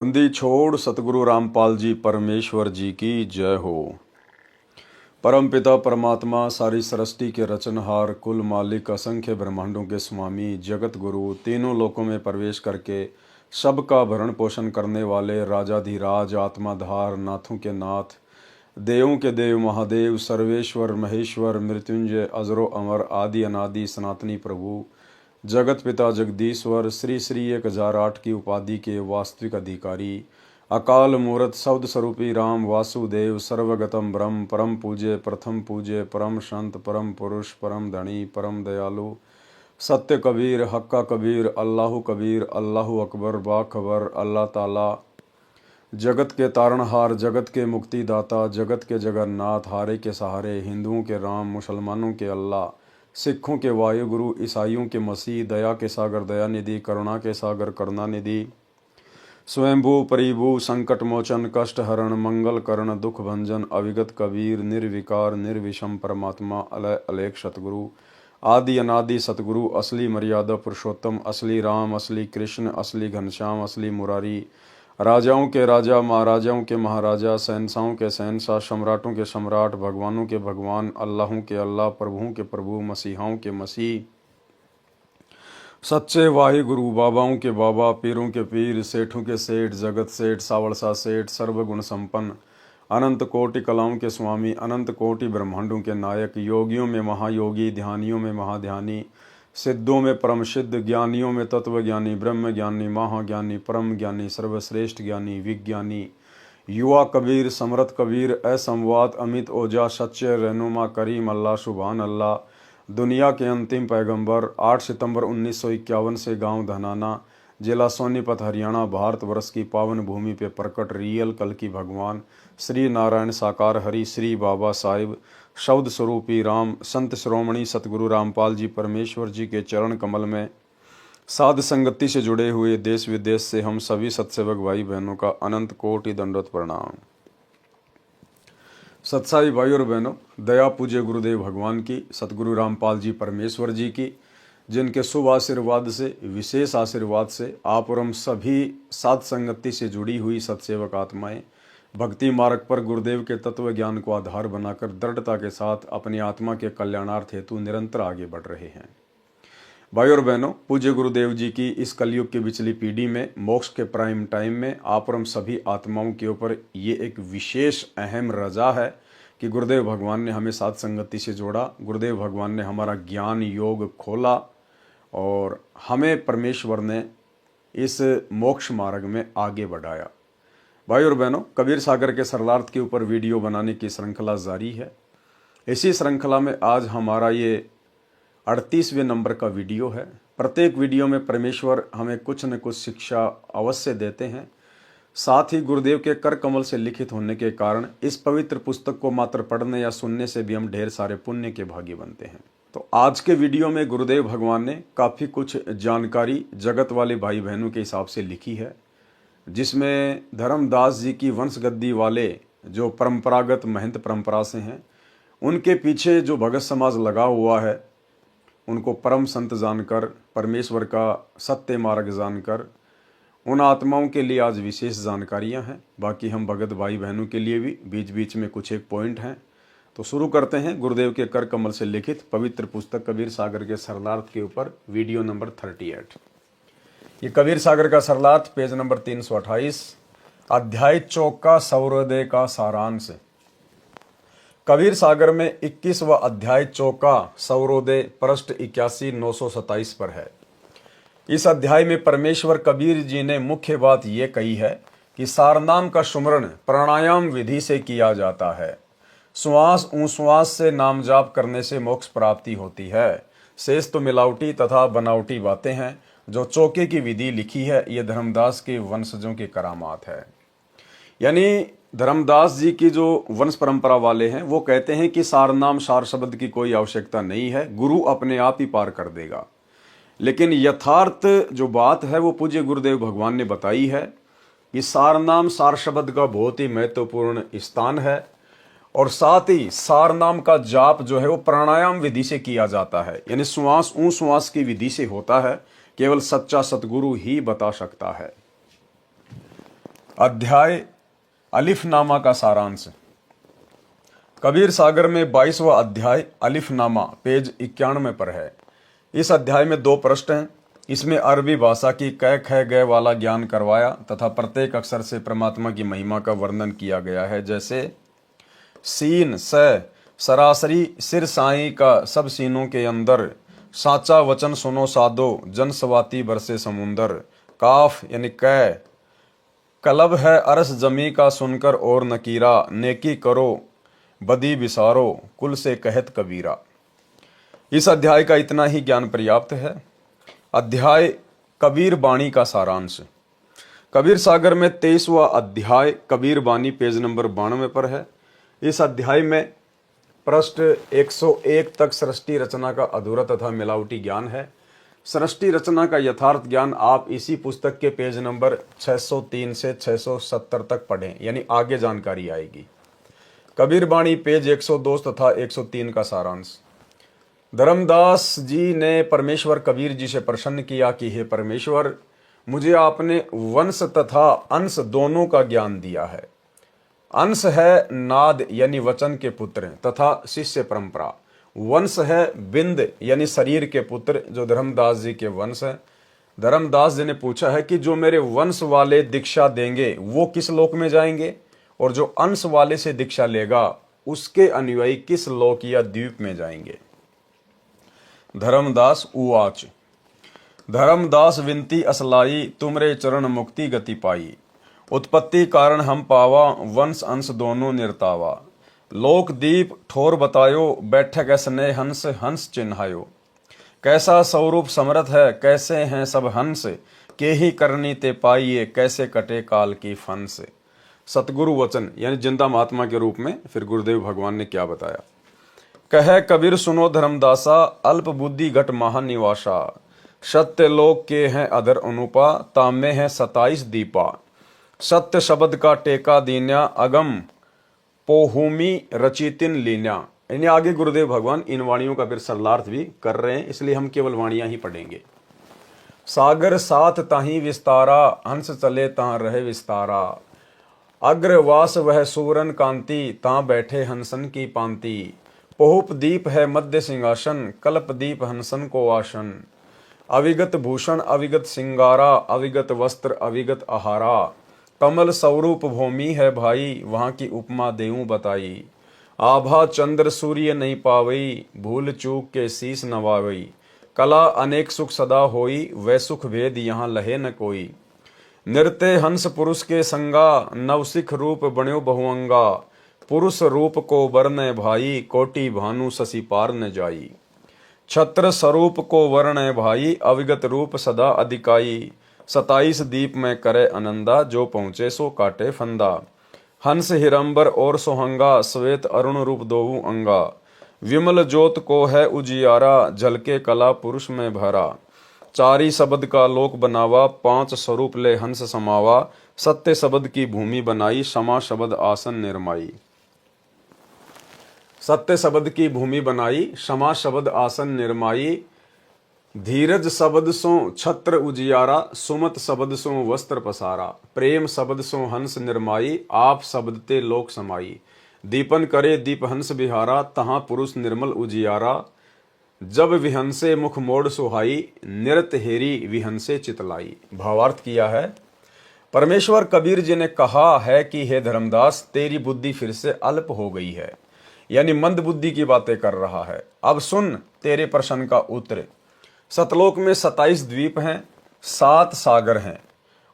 बंदी छोड़ सतगुरु रामपाल जी परमेश्वर जी की जय हो। परम पिता परमात्मा सारी सृष्टि के रचनहार कुल मालिक असंख्य ब्रह्मांडों के स्वामी जगत गुरु तीनों लोकों में प्रवेश करके सबका भरण पोषण करने वाले राजाधिराज आत्माधार नाथों के नाथ देवों के देव महादेव सर्वेश्वर महेश्वर मृत्युंजय अजरो अमर आदि अनादि सनातनी प्रभु जगत पिता जगदीश्वर श्री श्री 1008 की उपाधि के वास्तविक अधिकारी अकाल मूर्त शब्द स्वरूपी राम वासुदेव सर्वगतम ब्रह्म परम पूज्य प्रथम पूज्य परम संत परम पुरुष परम धनी परम दयालु सत्य कबीर हक्का कबीर अल्लाह कबीर अल्लाह अकबर बाखबर अल्लाह ताला जगत के तारणहार जगत के मुक्तिदाता जगत के जगन्नाथ हारे के सहारे हिंदुओं के राम मुसलमानों के अल्लाह सिखों के वायुगुरु ईसाइयों के मसीह दया के सागर दयानिधि करुणा के सागर करुणानिधि स्वयंभू परिभू संकट मोचन कष्ट हरण मंगल करण दुख भंजन अविगत कबीर निर्विकार निर्विषम परमात्मा अलय अलेख सतगुरु आदि अनादि सतगुरु असली मर्यादा पुरुषोत्तम असली राम असली कृष्ण असली घनश्याम असली मुरारी राजाओं के राजा महाराजाओं के महाराजा शहंशाहों के शहंशाह सम्राटों के सम्राट भगवानों के भगवान अल्लाहों के अल्लाह प्रभुओं के प्रभु मसीहाओं के मसीह सच्चे वाहे गुरु बाबाओं के बाबा पीरों के पीर सेठों के सेठ जगत सेठ सावड़सा सेठ सर्वगुण संपन्न अनंत कोटि कलाओं के स्वामी अनंत कोटि ब्रह्मांडों के नायक योगियों में महायोगी ध्यानियों में महाध्यानी सिद्धों में परम सिद्ध ज्ञानियों में तत्व ज्ञानी ब्रह्म ज्ञानी महाज्ञानी परम ज्ञानी सर्वश्रेष्ठ ज्ञानी विज्ञानी युवा कबीर समरथ कबीर असंवाद अमित ओजा सच्चे रहनुमा करीम अल्लाह सुभान अल्लाह दुनिया के अंतिम पैगंबर 8 सितंबर 1951 से गांव धनाना जिला सोनीपत हरियाणा भारतवर्ष की पावन भूमि पे प्रकट रियल कल की भगवान श्री नारायण साकार हरि श्री बाबा साहिब शब्द स्वरूपी राम संत श्रोमणी सतगुरु रामपाल जी परमेश्वर जी के चरण कमल में साध संगति से जुड़े हुए देश विदेश से हम सभी सत्सेवक भाई बहनों का अनंत कोटि दंडवत प्रणाम। सत्साई भाई और बहनों, दया पूज्य गुरुदेव भगवान की सतगुरु रामपाल जी परमेश्वर जी की जिनके शुभ आशीर्वाद से विशेष आशीर्वाद से आप और हम सभी साध संगति से जुड़ी हुई सत्सेवक आत्माएं भक्ति मार्ग पर गुरुदेव के तत्व ज्ञान को आधार बनाकर दृढ़ता के साथ अपनी आत्मा के कल्याणार्थ हेतु निरंतर आगे बढ़ रहे हैं। भाई और बहनों, पूज्य गुरुदेव जी की इस कलयुग की पिछली पीढ़ी में मोक्ष के प्राइम टाइम में आप और हम सभी आत्माओं के ऊपर ये एक विशेष अहम रजा है कि गुरुदेव भगवान ने हमें साध संगति से जोड़ा। गुरुदेव भगवान ने हमारा ज्ञान योग खोला और हमें परमेश्वर ने इस मोक्ष मार्ग में आगे बढ़ाया। भाई और बहनों, कबीर सागर के सरलार्थ के ऊपर वीडियो बनाने की श्रृंखला जारी है। इसी श्रृंखला में आज हमारा ये 38वें नंबर का वीडियो है। प्रत्येक वीडियो में परमेश्वर हमें कुछ न कुछ शिक्षा अवश्य देते हैं। साथ ही गुरुदेव के कर कमल से लिखित होने के कारण इस पवित्र पुस्तक को मात्र पढ़ने या सुनने से भी हम ढेर सारे पुण्य के भागी बनते हैं। तो आज के वीडियो में गुरुदेव भगवान ने काफ़ी कुछ जानकारी जगत वाले भाई बहनों के हिसाब से लिखी है, जिसमें धर्मदास जी की वंशगद्दी वाले जो परंपरागत महंत परंपरा से हैं, उनके पीछे जो भगत समाज लगा हुआ है, उनको परम संत जानकर परमेश्वर का सत्य मार्ग जानकर उन आत्माओं के लिए आज विशेष जानकारियां हैं। बाकी हम भगत भाई बहनों के लिए भी बीच बीच में कुछ एक पॉइंट हैं। तो शुरू करते हैं गुरुदेव के कर कमल से लिखित पवित्र पुस्तक कबीर सागर के सरलार्थ के ऊपर वीडियो नंबर 38। ये कबीर सागर का सरलार्थ पेज नंबर 328 अध्याय 4 का सौरोदय का सारांश। कबीर सागर में 21वां अध्याय 4 का सौरोदय पृष्ठ 81 927 पर है। इस अध्याय में परमेश्वर कबीर जी ने मुख्य बात यह कही है कि सारनाम का सुमरण प्राणायाम विधि से किया जाता है। श्वास उश्वास से नाम जाप करने से मोक्ष प्राप्ति होती है। शेष तो मिलावटी तथा बनावटी बातें हैं। जो चौके की विधि लिखी है ये धर्मदास के वंशजों की करामात है। यानी धर्मदास जी की जो वंश परंपरा वाले हैं वो कहते हैं कि सारनाम सार शब्द की कोई आवश्यकता नहीं है, गुरु अपने आप ही पार कर देगा। लेकिन यथार्थ जो बात है वो पूज्य गुरुदेव भगवान ने बताई है कि सारनाम सार शब्द का बहुत ही महत्वपूर्ण स्थान है और साथ ही सारनाम का जाप जो है वो प्राणायाम विधि से किया जाता है। यानी श्वास उश्वास की विधि से होता है। केवल सच्चा सतगुरु ही बता सकता है। अध्याय अलिफनामा का सारांश। कबीर सागर में 22वां अध्याय अलिफनामा पेज 91 पर है। इस अध्याय में 2 प्रश्न हैं। इसमें अरबी भाषा की कै ख गय वाला ज्ञान करवाया तथा प्रत्येक अक्षर से परमात्मा की महिमा का वर्णन किया गया है। जैसे सीन स सरासरी सिर साई का सब सीनों के अंदर, साचा वचन सुनो साधो जन स्वाति बरसे समुंदर। काफ यानी कै कलब है अरस जमी का सुनकर और नकीरा, नेकी करो बदी बिसारो कुल से कहत कबीरा। इस अध्याय का इतना ही ज्ञान पर्याप्त है। अध्याय कबीर बाणी का सारांश। कबीर सागर में 23वां अध्याय कबीर बाणी पेज नंबर 92 पर है। इस अध्याय में पृष्ठ 101 तक सृष्टि रचना का अधूरा तथा मिलावटी ज्ञान है। सृष्टि रचना का यथार्थ ज्ञान आप इसी पुस्तक के पेज नंबर 603 से 670 तक पढ़ें, यानी आगे जानकारी आएगी। कबीर बाणी पेज 102 तथा 103 का सारांश। धर्मदास जी ने परमेश्वर कबीर जी से प्रसन्न किया कि हे परमेश्वर, मुझे आपने वंश तथा अंश दोनों का ज्ञान दिया है। अंश है नाद यानी वचन के पुत्र तथा शिष्य परंपरा। वंश है बिंद यानी शरीर के पुत्र जो धर्मदास जी के वंश है। धर्मदास जी ने पूछा है कि जो मेरे वंश वाले दीक्षा देंगे वो किस लोक में जाएंगे, और जो अंश वाले से दीक्षा लेगा उसके अनुयायी किस लोक या द्वीप में जाएंगे। धर्मदास उवाच। धर्मदास विनती असलाई, तुमरे चरण मुक्ति गति पाई। उत्पत्ति कारण हम पावा, वंश अंश दोनों निर्तावा। लोक दीप ठोर बतायो, बैठक स्नेह हंस हंस चिन्हायो। कैसा स्वरूप समर्थ है, कैसे हैं सब हंस, के ही करनी ते पाइये, कैसे कटे काल की फंस। सतगुरु वचन यानी जिंदा महात्मा के रूप में फिर गुरुदेव भगवान ने क्या बताया। कहे कबीर सुनो धर्मदासा, अल्प बुद्धि घट महानिवासा। सत्य लोक के हैं अधर अनुपा, तामे हैं 27 दीपा। सत्य शब्द का टेका दीन्या, अगम पोहुमी रचितिन लीन्या। यानी आगे गुरुदेव भगवान इन वाणियों का फिर सरलार्थ भी कर रहे हैं, इसलिए हम केवल वाणियां ही पढ़ेंगे। सागर साथ ताही विस्तारा, हंस चले तां रहे विस्तारा। अग्रवास वह सूरन कांति, तां बैठे हंसन की पांति। पोहुप दीप है मध्य सिंहासन, कल्प दीप हंसन को आसन। अविगत भूषण अविगत सिंगारा, अविगत वस्त्र अविगत आहारा। कमल स्वरूप भूमि है भाई, वहां की उपमा देऊं बताई। आभा चंद्र सूर्य नहीं पावई, भूल चूक के शीस नवावई। कला अनेक सुख सदा होई, वह सुख भेद यहाँ लहे न कोई। नृत्य हंस पुरुष के संगा, नवसिख रूप बण्यो बहुअंगा। पुरुष रूप को वर्ण भाई, कोटि भानु शशि पार न जाई। छत्र स्वरूप को वर्ण भाई, अविगत रूप सदा अधिकाई। 27 दीप में करे आनंदा, जो पहुंचे सो काटे फंदा। हंस हिरंबर और सोहंगा, श्वेत अरुण रूप दोऊ अंगा। विमल ज्योत को है उजियारा, झलके कला पुरुष में भरा। चारी शब्द का लोक बनावा, 5 स्वरूप ले हंस समावा। सत्य शब्द की भूमि बनाई, क्षमा शब्द आसन निर्माई। सत्य शब्द की भूमि बनाई, क्षमा शब्द आसन निर्माई। धीरज शब्द सो छत्र उजियारा, सुमत शब्द सो वस्त्र पसारा। प्रेम शब्द सो हंस निर्माई, आप शब्द ते लोक समाई। दीपन करे दीप हंस बिहारा, तहां पुरुष निर्मल उजियारा। जब विहंसे मुख मोड़ सुहाई, निरत हेरी विहंसे चितलाई। भावार्थ किया है। परमेश्वर कबीर जी ने कहा है कि हे धर्मदास, तेरी बुद्धि फिर से अल्प हो गई है, यानी मंद बुद्धि की बातें कर रहा है। अब सुन तेरे प्रश्न का उत्तर। सतलोक में 27 द्वीप हैं, 7 सागर हैं।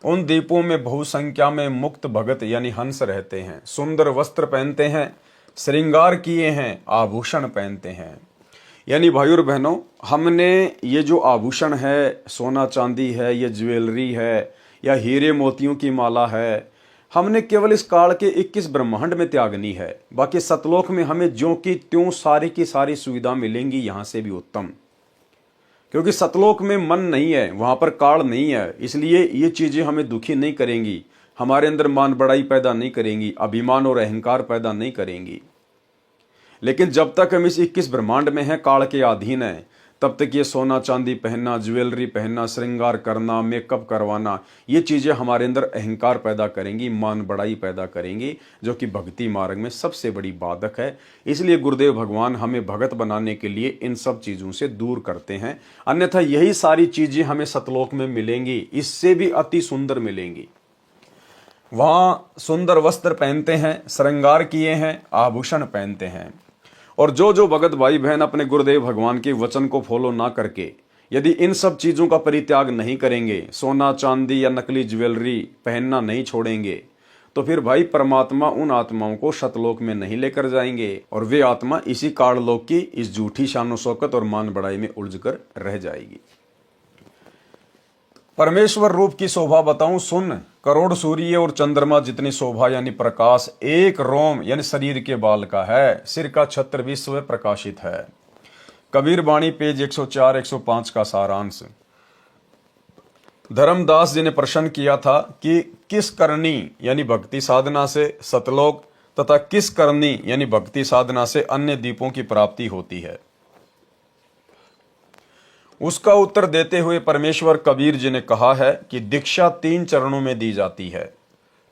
उन द्वीपों में बहुसंख्या में मुक्त भगत यानी हंस रहते हैं। सुंदर वस्त्र पहनते हैं, श्रृंगार किए हैं, आभूषण पहनते हैं। यानी भाई और बहनों, हमने ये जो आभूषण है, सोना चांदी है, ये ज्वेलरी है या हीरे मोतियों की माला है, हमने केवल इस काल के 21 ब्रह्मांड में त्यागनी है। बाकी सतलोक में हमें ज्यों की त्यों सारी की सारी सुविधा मिलेंगी, यहाँ से भी उत्तम। क्योंकि सतलोक में मन नहीं है, वहां पर काल नहीं है, इसलिए ये चीजें हमें दुखी नहीं करेंगी, हमारे अंदर मान बड़ाई पैदा नहीं करेंगी, अभिमान और अहंकार पैदा नहीं करेंगी। लेकिन जब तक हम इस 21 ब्रह्मांड में हैं, काल के अधीन हैं, तब तक ये सोना चांदी पहनना, ज्वेलरी पहनना, श्रृंगार करना, मेकअप करवाना, ये चीज़ें हमारे अंदर अहंकार पैदा करेंगी, मान बढ़ाई पैदा करेंगी, जो कि भक्ति मार्ग में सबसे बड़ी बाधक है। इसलिए गुरुदेव भगवान हमें भगत बनाने के लिए इन सब चीज़ों से दूर करते हैं। अन्यथा यही सारी चीज़ें हमें सतलोक में मिलेंगी, इससे भी अति सुंदर मिलेंगी। वहां सुंदर वस्त्र पहनते हैं, श्रृंगार किए हैं, आभूषण पहनते हैं। और जो भगत भाई बहन अपने गुरुदेव भगवान के वचन को फॉलो ना करके यदि इन सब चीजों का परित्याग नहीं करेंगे, सोना चांदी या नकली ज्वेलरी पहनना नहीं छोड़ेंगे, तो फिर भाई परमात्मा उन आत्माओं को सतलोक में नहीं लेकर जाएंगे और वे आत्मा इसी काललोक की इस झूठी शानो शौकत और मान बढ़ाई में उलझकर रह जाएगी। परमेश्वर रूप की शोभा बताऊं सुन, करोड़ सूर्य और चंद्रमा जितनी शोभा यानी प्रकाश एक रोम यानी शरीर के बाल का है, सिर का छत्र विश्व प्रकाशित है। कबीर बाणी पेज 104 105 का सारांश। धर्मदास जी ने प्रश्न किया था कि किस करनी यानी भक्ति साधना से सतलोक तथा किस करनी यानी भक्ति साधना से अन्य द्वीपों की प्राप्ति होती है। उसका उत्तर देते हुए परमेश्वर कबीर जी ने कहा है कि दीक्षा 3 चरणों में दी जाती है।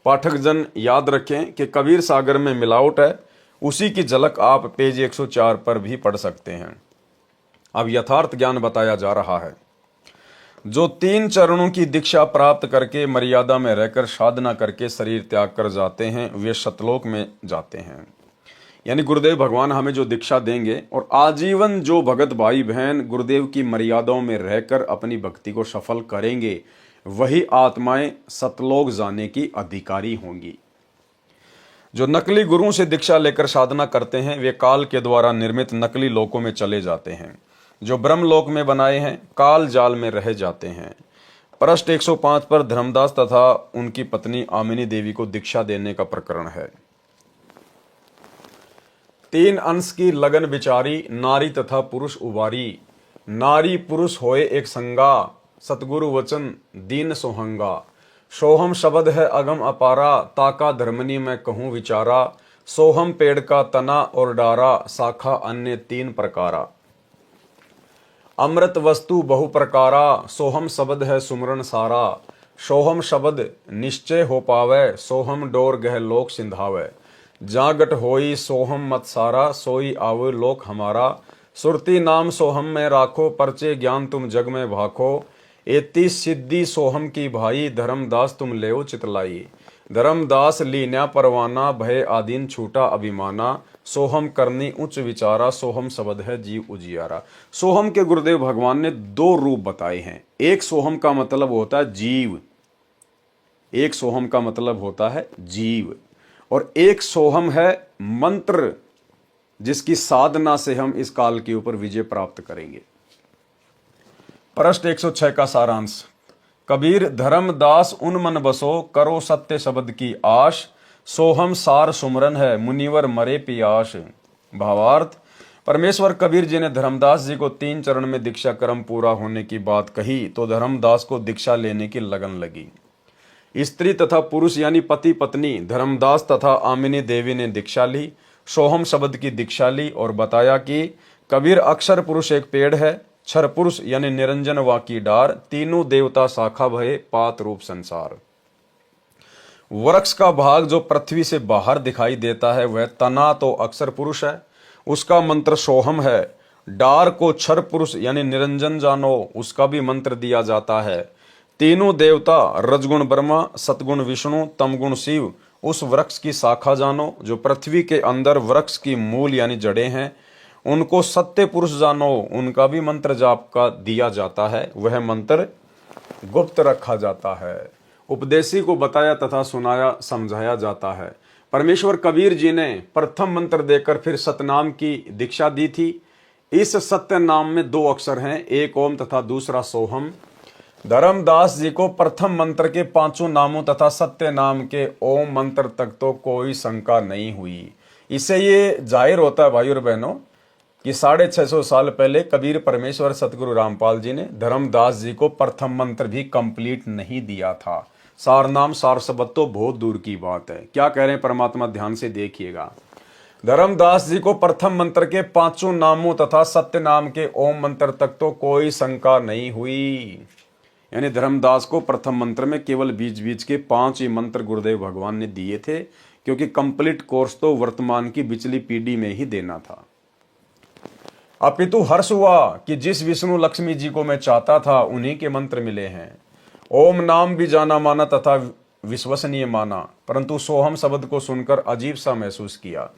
पाठक जन याद रखें कि कबीर सागर में मिलावट है, उसी की झलक आप पेज 104 पर भी पढ़ सकते हैं। अब यथार्थ ज्ञान बताया जा रहा है। जो 3 चरणों की दीक्षा प्राप्त करके मर्यादा में रहकर साधना करके शरीर त्याग कर जाते हैं, वे सतलोक में जाते हैं। यानी गुरुदेव भगवान हमें जो दीक्षा देंगे और आजीवन जो भगत भाई बहन गुरुदेव की मर्यादाओं में रहकर अपनी भक्ति को सफल करेंगे, वही आत्माएं सतलोक जाने की अधिकारी होंगी। जो नकली गुरुओं से दीक्षा लेकर साधना करते हैं, वे काल के द्वारा निर्मित नकली लोकों में चले जाते हैं। जो ब्रह्मलोक में बनाए हैं, काल जाल में रह जाते हैं। पृष्ठ 105 पर धर्मदास तथा उनकी पत्नी आमिनी देवी को दीक्षा देने का प्रकरण है। 3 अंश की लगन विचारी, नारी तथा पुरुष उबारी। नारी पुरुष होए एक संगा, सतगुरु वचन दीन सोहंगा। सोहम शब्द है अगम अपारा, ताका धर्मनी मैं कहूँ विचारा। सोहम पेड़ का तना और डारा, शाखा अन्य 3 प्रकारा। अमृत वस्तु बहु प्रकारा, सोहम शब्द है सुमरन सारा। सोहम शब्द निश्चय हो पावे, सोहम डोर गह लोक सिंधावे। जागट होई सोहम मत सारा, सोई आव लोक हमारा। सुरती नाम सोहम में राखो, परचे ज्ञान तुम जग में भाखो। एती सिद्धि सोहम की भाई, धर्मदास तुम लेओ चितलाई। धर्मदास लीन्या परवाना, भय आदीन छूटा अभिमाना। सोहम करनी उच्च विचारा, सोहम शब्द है जीव उजियारा। सोहम के गुरुदेव भगवान ने 2 रूप बताए हैं। एक सोहम का मतलब होता है जीव, एक सोहम का मतलब होता है जीव, और एक सोहम है मंत्र, जिसकी साधना से हम इस काल के ऊपर विजय प्राप्त करेंगे। पृष्ठ 106 का सारांश। कबीर धर्मदास उन मन बसो, करो सत्य शब्द की आश। सोहम सार सुमरन है, मुनिवर मरे पियास। भावार्थ, परमेश्वर कबीर जी ने धर्मदास जी को 3 चरण में दीक्षा क्रम पूरा होने की बात कही तो धर्मदास को दीक्षा लेने की लगन लगी। स्त्री तथा पुरुष यानी पति पत्नी धर्मदास तथा आमिनी देवी ने दीक्षा ली, सोहम शब्द की दीक्षा ली और बताया कि कबीर अक्षर पुरुष एक पेड़ है, क्षर पुरुष यानी निरंजन वाकी डार, तीनों देवता शाखा भये पात रूप संसार। वृक्ष का भाग जो पृथ्वी से बाहर दिखाई देता है वह तना तो अक्षर पुरुष है, उसका मंत्र सोहम है। डार को क्षर पुरुष यानी निरंजन जानो, उसका भी मंत्र दिया जाता है। तीनों देवता रजगुण ब्रह्मा, सतगुण विष्णु, तमगुण शिव, उस वृक्ष की शाखा जानो जो पृथ्वी के अंदर वृक्ष की मूल यानी जड़ें हैं। उनको सत्य पुरुष जानो, उनका भी मंत्र जाप का दिया जाता है, वह मंत्र गुप्त रखा जाता है, उपदेशी को बताया तथा सुनाया समझाया जाता है। परमेश्वर कबीर जी ने प्रथम मंत्र देकर फिर सतनाम की दीक्षा दी थी। इस सत्य नाम में 2 अक्षर हैं, एक ओम तथा दूसरा सोहम। धर्मदास जी को प्रथम मंत्र के 5 नामों तथा सत्य नाम के ओम मंत्र तक तो कोई शंका नहीं हुई। इससे ये जाहिर होता है भाई और बहनों कि 650 साल पहले कबीर परमेश्वर सतगुरु रामपाल जी ने धर्मदास जी को प्रथम मंत्र भी कंप्लीट नहीं दिया था। सार नाम सार शब्द तो बहुत दूर की बात है। क्या कह रहे हैं परमात्मा, ध्यान से देखिएगा। धर्मदास जी को प्रथम मंत्र के 5 नामों तथा सत्य नाम के ओम मंत्र तक तो कोई शंका नहीं हुई। यानी धर्मदास को प्रथम मंत्र में केवल बीच बीच के 5 ही मंत्र गुरुदेव भगवान ने दिए थे, क्योंकि कंप्लीट कोर्स तो वर्तमान की बिचली पीढ़ी में ही देना था। अपितु हर्ष हुआ कि जिस विष्णु लक्ष्मी जी को मैं चाहता था उन्हीं के मंत्र मिले हैं। ओम नाम भी जाना माना तथा विश्वसनीय माना, परंतु सोहम शब्द को सुनकर अजीब सा महसूस किया।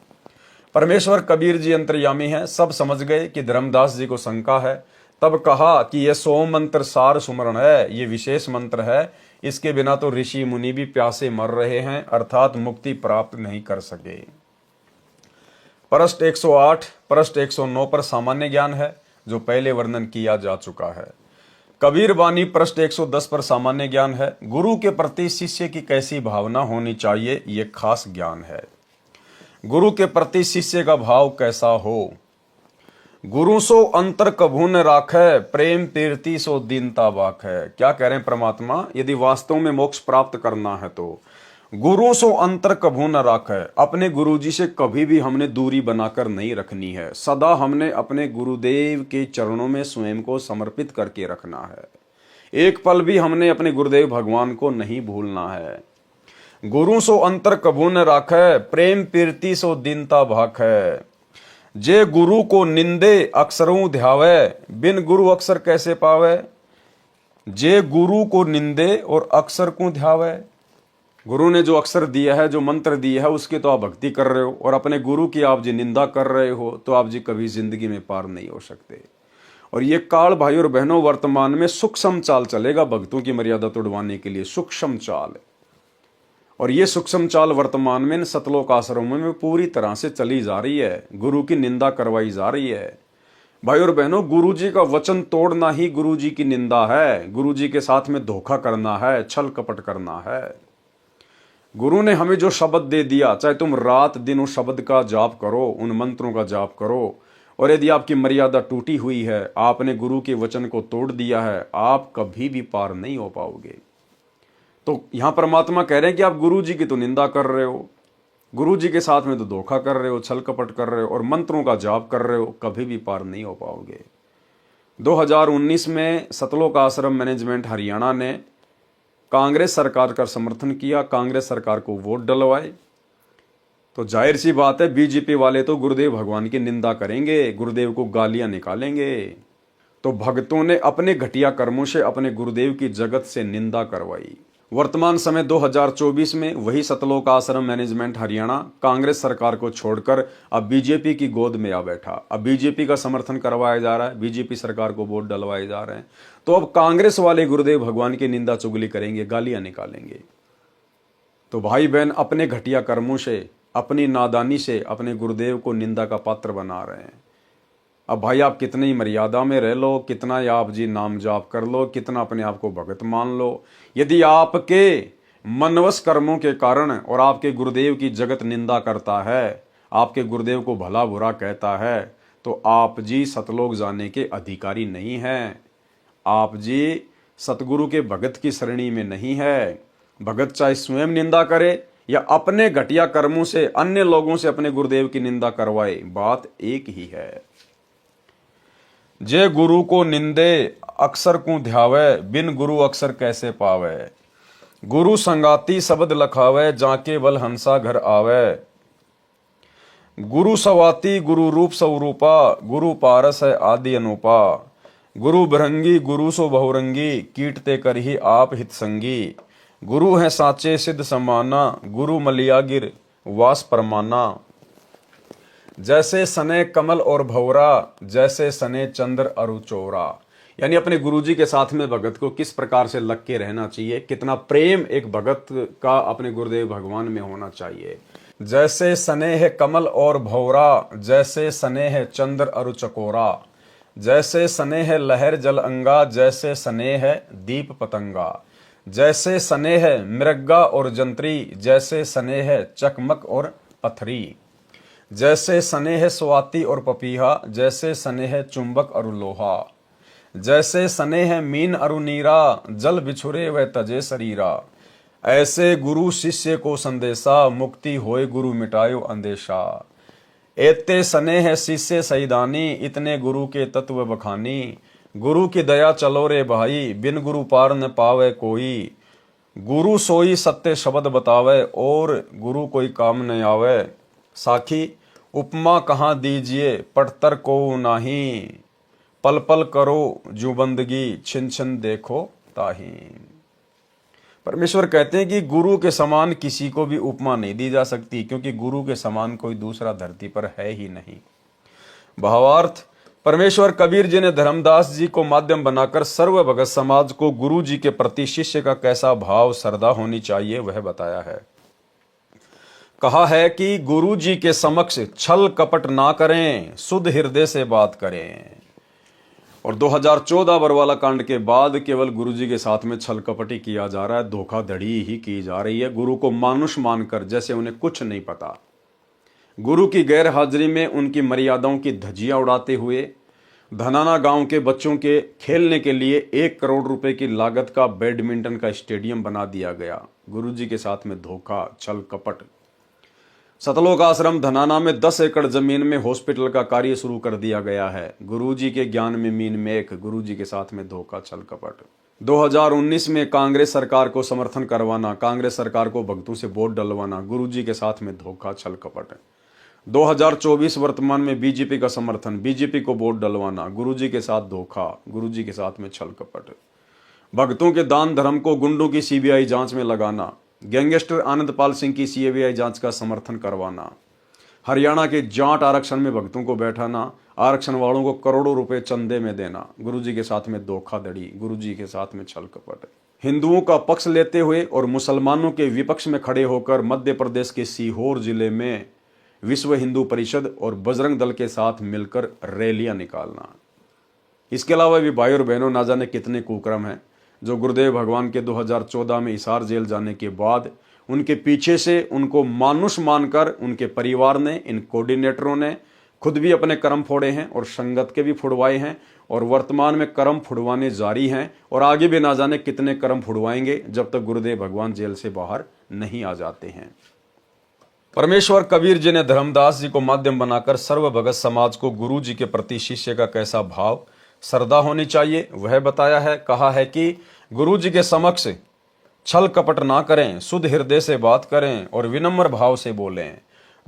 परमेश्वर कबीर जी अंतर्यामी हैं, सब समझ गए कि धर्मदास जी को शंका है। तब कहा कि यह सोम मंत्र सार सुमरण है, ये विशेष मंत्र है, इसके बिना तो ऋषि मुनि भी प्यासे मर रहे हैं, अर्थात मुक्ति प्राप्त नहीं कर सके। पृष्ठ 108, पृष्ठ 109 पर सामान्य ज्ञान है, जो पहले वर्णन किया जा चुका है। कबीर वाणी पृष्ठ 110 पर सामान्य ज्ञान है। गुरु के प्रति शिष्य की कैसी भावना होनी चाहिए, ये खास ज्ञान है। गुरु के प्रति शिष्य का भाव कैसा हो। गुरु सो अंतर कभू न राखै, प्रेम तीर्ति सो दीनता बाखै। क्या कह रहे हैं परमात्मा, यदि वास्तव में मोक्ष प्राप्त करना है तो गुरु सो अंतर कभू न राखै, अपने गुरु जी से कभी भी हमने दूरी बनाकर नहीं रखनी है। सदा हमने अपने गुरुदेव के चरणों में स्वयं को समर्पित करके रखना है। एक पल भी हमने अपने गुरुदेव भगवान को नहीं भूलना है। गुरु सो अंतर कभू न राखै, प्रेम पीरती सो दीनता भाखै। जे गुरु को निंदे अक्षरों ध्यावै, बिन गुरु अक्षर कैसे पावे। जे गुरु को निंदे और अक्षर को ध्यावै, गुरु ने जो अक्षर दिया है, जो मंत्र दिया है, उसकी तो आप भक्ति कर रहे हो, और अपने गुरु की आप जी निंदा कर रहे हो, तो आप जी कभी जिंदगी में पार नहीं हो सकते। और ये काल भाई और बहनों वर्तमान में सूक्ष्म चाल चलेगा भक्तों की मर्यादा तोड़वाने के लिए, सूक्ष्म चाल। और ये सूक्ष्म चाल वर्तमान में सतलोक आश्रमों में पूरी तरह से चली जा रही है। गुरु की निंदा करवाई जा रही है। भाई और बहनों, गुरु जी का वचन तोड़ना ही गुरु जी की निंदा है। गुरु जी के साथ में धोखा करना है, छल कपट करना है। गुरु ने हमें जो शब्द दे दिया, चाहे तुम रात दिन उस शब्द का जाप करो, उन मंत्रों का जाप करो, और यदि आपकी मर्यादा टूटी हुई है, आपने गुरु के वचन को तोड़ दिया है, आप कभी भी पार नहीं हो पाओगे। तो यहां परमात्मा कह रहे हैं कि आप गुरु जी की तो निंदा कर रहे हो, गुरु जी के साथ में तो धोखा कर रहे हो, छल कपट कर रहे हो, और मंत्रों का जाप कर रहे हो, कभी भी पार नहीं हो पाओगे। 2019 में सतलोक आश्रम मैनेजमेंट हरियाणा ने कांग्रेस सरकार का समर्थन किया, कांग्रेस सरकार को वोट डलवाए। तो जाहिर सी बात है, बीजेपी वाले तो गुरुदेव भगवान की निंदा करेंगे, गुरुदेव को गालियां निकालेंगे। तो भक्तों ने अपने घटिया कर्मों से अपने गुरुदेव की जगत से निंदा करवाई। वर्तमान समय 2024 में वही सतलोक आश्रम मैनेजमेंट हरियाणा कांग्रेस सरकार को छोड़कर अब बीजेपी की गोद में आ बैठा। अब बीजेपी का समर्थन करवाया जा रहा है, बीजेपी सरकार को वोट डलवाए जा रहे हैं। तो अब कांग्रेस वाले गुरुदेव भगवान की निंदा चुगली करेंगे, गालियां निकालेंगे। तो भाई बहन अपने घटिया कर्मों से, अपनी नादानी से अपने गुरुदेव को निंदा का पात्र बना रहे हैं। अब भाई आप कितनी मर्यादा में रह लो, कितना आप जी नाम जाप कर लो, कितना अपने आप को भगत मान लो, यदि आपके मनवश कर्मों के कारण और आपके गुरुदेव की जगत निंदा करता है, आपके गुरुदेव को भला बुरा कहता है, तो आप जी सतलोक जाने के अधिकारी नहीं हैं। आप जी सतगुरु के भगत की श्रेणी में नहीं है। भगत चाहे स्वयं निंदा करे या अपने घटिया कर्मों से अन्य लोगों से अपने गुरुदेव की निंदा करवाए, बात एक ही है। जे गुरु को निंदे अक्षर को ध्यावे, बिन गुरु अक्षर कैसे पावे। गुरु संगाती शब्द लखावे, जाके बल हंसा घर आवे। गुरु सवाती गुरु रूप स्वरूपा, गुरु पारस है आदि अनुपा। गुरु भृंगी गुरु सो बहुरंगी, कीटते कर ही आप हित संगी। गुरु है साचे सिद्ध समाना, गुरु मलियागिर वास परमाना। जैसे सने कमल और भौरा, जैसे सने चंद्र अरु चोरा। यानी अपने गुरुजी के साथ में भगत को किस प्रकार से लग के रहना चाहिए, कितना प्रेम एक भगत का अपने गुरुदेव भगवान में होना चाहिए। जैसे सने है कमल और भौरा, जैसे सने है चंद्र अरु चकोरा। जैसे सने है लहर जल अंगा, जैसे सने है दीप पतंगा। जैसे सने है मृगा और जंत्री, जैसे सने है चकमक और पथरी। जैसे सने है स्वाति और पपीहा, जैसे सने है चुंबक और लोहा। जैसे सने है मीन अरु नीरा, जल बिछुरे व तजे शरीरा। ऐसे गुरु शिष्य को संदेशा, मुक्ति होए गुरु मिटायो अंदेशा। एते सने है शिष्य सईदानी, इतने गुरु के तत्व बखानी। गुरु की दया चलो रे भाई, बिन गुरु पार न पावे कोई। गुरु सोई सत्य शब्द बतावे, और गुरु कोई काम न आवे। साखी उपमा कहाँ दीजिए, पटतर को नाही। पल पल करो जो बंदगी, छिन छिन देखो ताही। परमेश्वर कहते हैं कि गुरु के समान किसी को भी उपमा नहीं दी जा सकती, क्योंकि गुरु के समान कोई दूसरा धरती पर है ही नहीं। भावार्थ, परमेश्वर कबीर जी ने धर्मदास जी को माध्यम बनाकर सर्व भगत समाज को गुरु जी के प्रति शिष्य का कैसा भाव श्रद्धा होनी चाहिए वह बताया है। कहा है कि गुरु जी के समक्ष छल कपट ना करें, शुद्ध हृदय से बात करें। और 2014 बरवाला कांड के बाद केवल गुरु जी के साथ में छल कपट ही किया जा रहा है, धोखाधड़ी ही की जा रही है, गुरु को मानुष मानकर, जैसे उन्हें कुछ नहीं पता। गुरु की गैर हाजिरी में उनकी मर्यादाओं की धज्जियां उड़ाते हुए धनाना गांव के बच्चों के खेलने के लिए 1 करोड़ रुपए की लागत का बैडमिंटन का स्टेडियम बना दिया गया। गुरु जी के साथ में धोखा, छल कपट। सतलोक आश्रम धनाना में 10 एकड़ जमीन में हॉस्पिटल का कार्य शुरू कर दिया गया है। गुरुजी के ज्ञान में मीन मेख, गुरुजी के साथ में धोखा, छल कपट। 2019 में कांग्रेस सरकार को समर्थन करवाना, कांग्रेस सरकार को भक्तों से वोट डलवाना, गुरुजी के साथ में धोखा, छल कपट। 2024 वर्तमान में बीजेपी का समर्थन, बीजेपी को वोट डलवाना, गुरुजी के साथ धोखा, गुरुजी के साथ में छल कपट। भक्तों के दान धर्म को गुंडों की सीबीआई जांच में लगाना, गैंगस्टर आनंदपाल सिंह की सीबीआई जांच का समर्थन करवाना, हरियाणा के जाट आरक्षण में भक्तों को बैठाना, आरक्षण वालों को करोड़ों रुपए चंदे में देना, गुरुजी के साथ में धोखाधड़ी, गुरुजी के साथ में छल कपट। हिंदुओं का पक्ष लेते हुए और मुसलमानों के विपक्ष में खड़े होकर मध्य प्रदेश के सीहोर जिले में विश्व हिंदू परिषद और बजरंग दल के साथ मिलकर रैलियां निकालना। इसके अलावा भी भाई और बहनों, ना जाने कितने कुक्रम हैं जो गुरुदेव भगवान के 2014 में हिसार जेल जाने के बाद उनके पीछे से उनको मानुष मानकर उनके परिवार ने, इन कोऑर्डिनेटरों ने खुद भी अपने कर्म फोड़े हैं और संगत के भी फुड़वाए हैं, और वर्तमान में कर्म फुड़वाने जारी हैं, और आगे भी ना जाने कितने कर्म फुड़वाएंगे जब तक गुरुदेव भगवान जेल से बाहर नहीं आ जाते हैं। परमेश्वर कबीर जी ने धर्मदास जी को माध्यम बनाकर सर्व भगत समाज को गुरु जी के प्रति शिष्य का कैसा भाव श्रद्धा होनी चाहिए वह बताया है। कहा है कि गुरु जी के समक्ष छल कपट ना करें, शुद्ध हृदय से बात करें और विनम्र भाव से बोलें।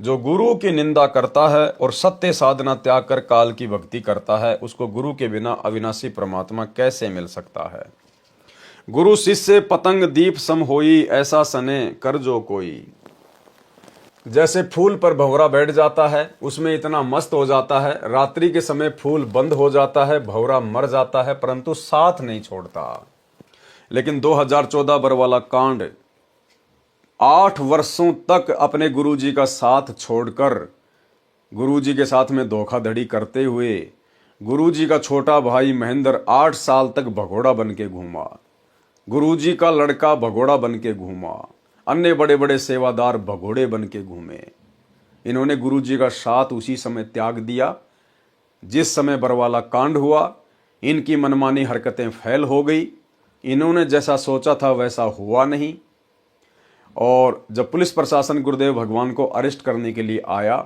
जो गुरु की निंदा करता है और सत्य साधना त्याग कर काल की भक्ति करता है, उसको गुरु के बिना अविनाशी परमात्मा कैसे मिल सकता है। गुरु शिष्य पतंग दीप सम होई, ऐसा सने कर जो कोई। जैसे फूल पर भंवरा बैठ जाता है, उसमें इतना मस्त हो जाता है, रात्रि के समय फूल बंद हो जाता है, भंवरा मर जाता है, परंतु साथ नहीं छोड़ता। लेकिन 2014 बरवाला कांड 8 वर्षों तक अपने गुरुजी का साथ छोड़कर गुरुजी के साथ में धोखाधड़ी करते हुए गुरुजी का छोटा भाई महेंद्र 8 साल तक भगोड़ा बन के घूमा, गुरुजी का लड़का भगोड़ा बन के घूमा, अन्य बड़े बड़े सेवादार भगोड़े बन के घूमे। इन्होंने गुरुजी का साथ उसी समय त्याग दिया जिस समय बरवाला कांड हुआ। इनकी मनमानी हरकतें फैल हो गई, इन्होंने जैसा सोचा था वैसा हुआ नहीं। और जब पुलिस प्रशासन गुरुदेव भगवान को अरेस्ट करने के लिए आया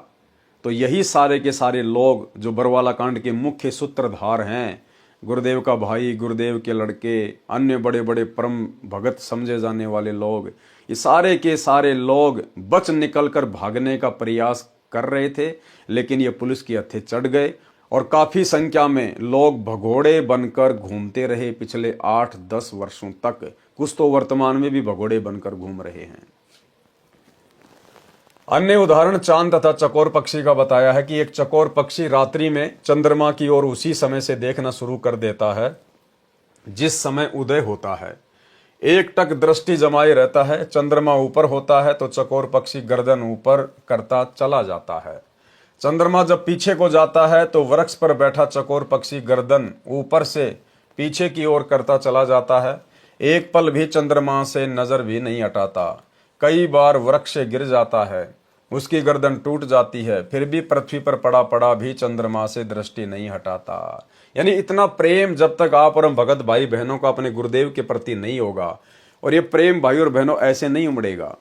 तो यही सारे के सारे लोग जो बरवाला कांड के मुख्य सूत्रधार हैं, गुरुदेव का भाई, गुरुदेव के लड़के, अन्य बड़े बड़े परम भगत समझे जाने वाले लोग, ये सारे के सारे लोग बच निकलकर भागने का प्रयास कर रहे थे, लेकिन ये पुलिस की हत्थे चढ़ गए और काफी संख्या में लोग भगोड़े बनकर घूमते रहे पिछले 8-10 वर्षों तक। कुछ तो वर्तमान में भी भगोड़े बनकर घूम रहे हैं। अन्य उदाहरण चांद तथा चकोर पक्षी का बताया है कि एक चकोर पक्षी रात्रि में चंद्रमा की ओर उसी समय से देखना शुरू कर देता है जिस समय उदय होता है। एक टक दृष्टि जमाए रहता है, चंद्रमा ऊपर होता है तो चकोर पक्षी गर्दन ऊपर करता चला जाता है। चंद्रमा जब पीछे को जाता है तो वृक्ष पर बैठा चकोर पक्षी गर्दन ऊपर से पीछे की ओर करता चला जाता है। एक पल भी चंद्रमा से नजर भी नहीं हटाता। कई बार वृक्ष से गिर जाता है, उसकी गर्दन टूट जाती है, फिर भी पृथ्वी पर पड़ा पड़ा भी चंद्रमा से दृष्टि नहीं हटाता। यानी इतना प्रेम जब तक आप और हम भगत भाई बहनों का अपने गुरुदेव के प्रति नहीं होगा, और ये प्रेम भाई और बहनों ऐसे नहीं उमड़ेगा।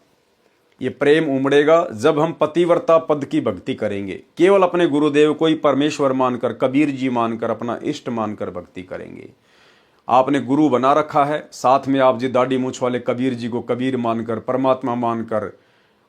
ये प्रेम उमड़ेगा जब हम पतिव्रता पद की भक्ति करेंगे, केवल अपने गुरुदेव को ही परमेश्वर मानकर, कबीर जी मानकर, अपना इष्ट मानकर भक्ति करेंगे। आपने गुरु बना रखा है, साथ में आप जी दाढ़ी मूछ वाले कबीर जी को कबीर मानकर, परमात्मा मानकर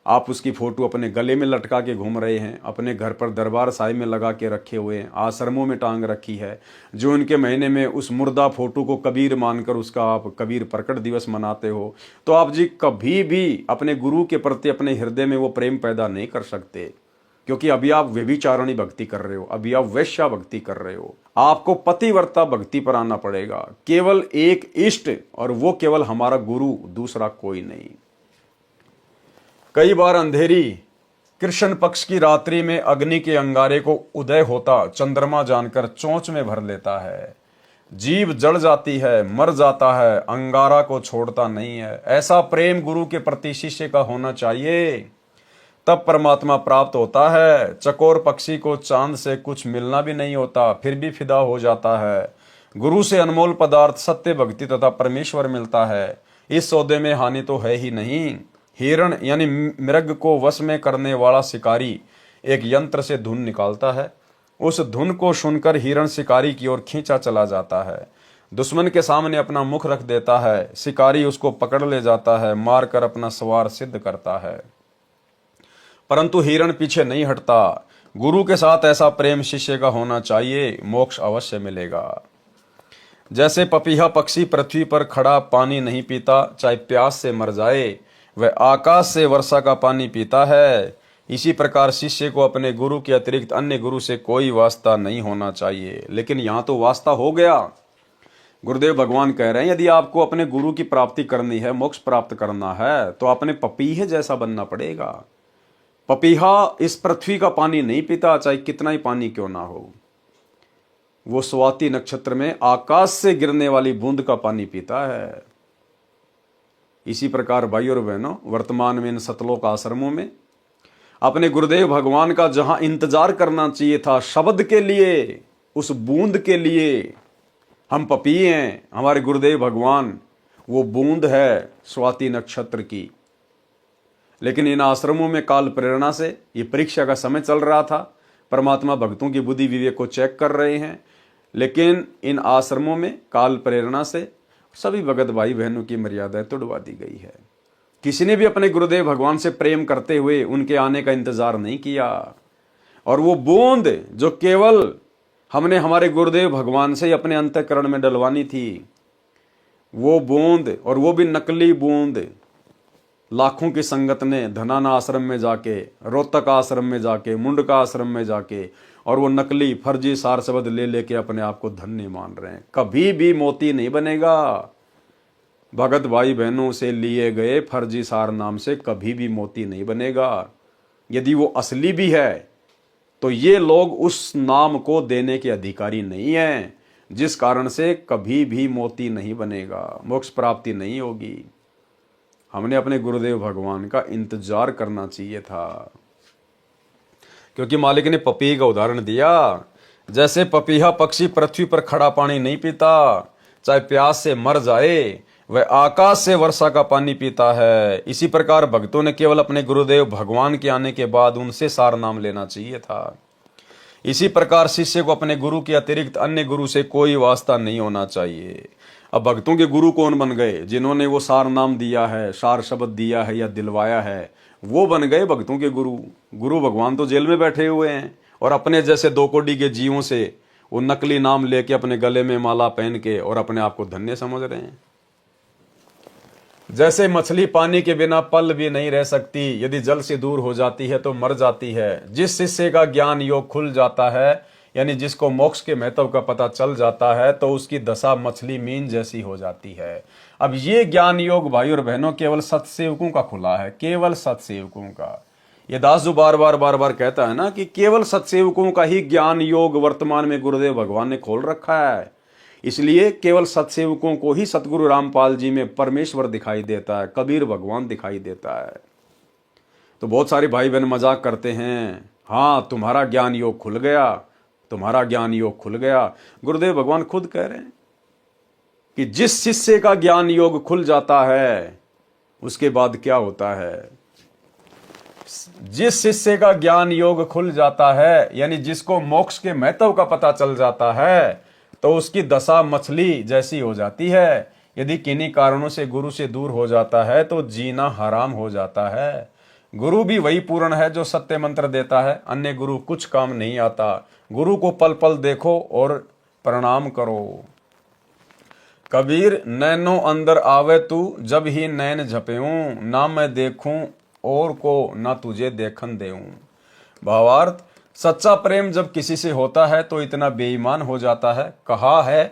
आप उसकी फोटो अपने गले में लटका के घूम रहे हैं, अपने घर पर दरबार साहिब में लगा के रखे हुए हैं, आश्रमों में टांग रखी है। जो उनके महीने में उस मुर्दा फोटो को कबीर मानकर उसका आप कबीर प्रकट दिवस मनाते हो, तो आप जी कभी भी अपने गुरु के प्रति अपने हृदय में वो प्रेम पैदा नहीं कर सकते, क्योंकि अभी आप व्यभिचारिणी भक्ति कर रहे हो, अभी आप वैश्या भक्ति कर रहे हो। आपको पतिव्रता भक्ति पर आना पड़ेगा, केवल एक इष्ट, और वो केवल हमारा गुरु, दूसरा कोई नहीं। कई बार अंधेरी कृष्ण पक्ष की रात्रि में अग्नि के अंगारे को उदय होता चंद्रमा जानकर चोंच में भर लेता है। जीव जल जाती है, मर जाता है, अंगारा को छोड़ता नहीं है। ऐसा प्रेम गुरु के प्रति शिष्य का होना चाहिए, तब परमात्मा प्राप्त होता है। चकोर पक्षी को चांद से कुछ मिलना भी नहीं होता, फिर भी फिदा हो जाता है। गुरु से अनमोल पदार्थ सत्य भक्ति तथा परमेश्वर मिलता है। इस सौदे में हानि तो है ही नहीं। हिरण यानी मृग को वश में करने वाला शिकारी एक यंत्र से धुन निकालता है। उस धुन को सुनकर हिरण शिकारी की ओर खींचा चला जाता है। दुश्मन के सामने अपना मुख रख देता है, शिकारी उसको पकड़ ले जाता है, मारकर अपना सवार सिद्ध करता है, परंतु हिरण पीछे नहीं हटता। गुरु के साथ ऐसा प्रेम शिष्य का होना चाहिए, मोक्ष अवश्य मिलेगा। जैसे पपीहा पक्षी पृथ्वी पर खड़ा पानी नहीं पीता, चाहे प्यास से मर जाए, वह आकाश से वर्षा का पानी पीता है, इसी प्रकार शिष्य को अपने गुरु के अतिरिक्त अन्य गुरु से कोई वास्ता नहीं होना चाहिए। लेकिन यहाँ तो वास्ता हो गया। गुरुदेव भगवान कह रहे हैं, यदि आपको अपने गुरु की प्राप्ति करनी है, मोक्ष प्राप्त करना है, तो अपने पपीहे जैसा बनना पड़ेगा। पपीहा इस पृथ्वी का पानी नहीं पीता, चाहे कितना ही पानी क्यों ना हो। वो स्वाति नक्षत्र में आकाश से गिरने वाली बूंद का पानी पीता है। इसी प्रकार भाई और बहनों, वर्तमान में इन सतलोक आश्रमों में अपने गुरुदेव भगवान का जहां इंतजार करना चाहिए था शब्द के लिए, उस बूंद के लिए, हम पपीहे हैं, हमारे गुरुदेव भगवान वो बूंद है स्वाति नक्षत्र की। लेकिन इन आश्रमों में काल प्रेरणा से ये परीक्षा का समय चल रहा था, परमात्मा भक्तों की बुद्धि विवेक को चेक कर रहे हैं। लेकिन इन आश्रमों में काल प्रेरणा से सभी भगत भाई बहनों की मर्यादाएं तोड़वा दी गई है। किसी ने भी अपने गुरुदेव भगवान से प्रेम करते हुए उनके आने का इंतजार नहीं किया। और वो बूंद जो केवल हमने हमारे गुरुदेव भगवान से ही अपने अंतःकरण में डलवानी थी, वो बूंद, और वो भी नकली बूंद, लाखों की संगत ने धनाना आश्रम में जाके, रोहतक आश्रम में जाके, मुंडका आश्रम में जाके, और वो नकली फर्जी सार शब्द ले लेके अपने आप को धन्य मान रहे हैं। कभी भी मोती नहीं बनेगा। भगत भाई बहनों से लिए गए फर्जी सार नाम से कभी भी मोती नहीं बनेगा। यदि वो असली भी है तो ये लोग उस नाम को देने के अधिकारी नहीं हैं, जिस कारण से कभी भी मोती नहीं बनेगा, मोक्ष प्राप्ति नहीं होगी। हमने अपने गुरुदेव भगवान का इंतजार करना चाहिए था, क्योंकि मालिक ने पपीहे का उदाहरण दिया। जैसे पपीहा पक्षी पृथ्वी पर खड़ा पानी नहीं पीता, चाहे प्यास से मर जाए, वह आकाश से वर्षा का पानी पीता है। इसी प्रकार भक्तों ने केवल अपने गुरुदेव भगवान के आने के बाद उनसे सार नाम लेना चाहिए था। इसी प्रकार शिष्य को अपने गुरु के अतिरिक्त अन्य गुरु से कोई वास्ता नहीं होना चाहिए। अब भक्तों के गुरु कौन बन गए? जिन्होंने वो सार नाम दिया है, सार शब्द दिया है या दिलवाया है, वो बन गए भक्तों के गुरु। गुरु भगवान तो जेल में बैठे हुए हैं और अपने जैसे दो कोड़ी के जीवों से वो नकली नाम लेके अपने गले में माला पहन के और अपने आप को धन्य समझ रहे हैं। जैसे मछली पानी के बिना पल भी नहीं रह सकती, यदि जल से दूर हो जाती है तो मर जाती है। जिस शिष्य का ज्ञान योग खुल जाता है, यानी जिसको मोक्ष के महत्व का पता चल जाता है, तो उसकी दशा मछली मीन जैसी हो जाती है। अब ये ज्ञान योग भाई और बहनों केवल सत्सेवकों का खुला है, केवल सत्सेवकों का। ये दास जो बार बार कहता है ना कि केवल सत्सेवकों का ही ज्ञान योग वर्तमान में गुरुदेव भगवान ने खोल रखा है। इसलिए केवल सत्सेवकों को ही सतगुरु रामपाल जी में परमेश्वर दिखाई देता है, कबीर भगवान दिखाई देता है। तो बहुत सारे भाई बहन मजाक करते हैं, हाँ तुम्हारा ज्ञान योग खुल गया, तुम्हारा ज्ञान योग खुल गया। गुरुदेव भगवान खुद कह रहे हैं कि जिस शिष्य का ज्ञान योग खुल जाता है उसके बाद क्या होता है, जिस शिष्य का ज्ञान योग खुल जाता है, यानी जिसको मोक्ष के महत्व का पता चल जाता है, तो उसकी दशा मछली जैसी हो जाती है। यदि किन्हीं कारणों से गुरु से दूर हो जाता है तो जीना हराम हो जाता है। गुरु भी वही पूर्ण है जो सत्य मंत्र देता है, अन्य गुरु कुछ काम नहीं आता। गुरु को पल पल देखो और प्रणाम करो। कबीर नैनो अंदर आवे तू, जब ही नैन झपेऊं, ना मैं देखूं और को ना तुझे देखन देऊं। भावार्थ, सच्चा प्रेम जब किसी से होता है तो इतना बेईमान हो जाता है। कहा है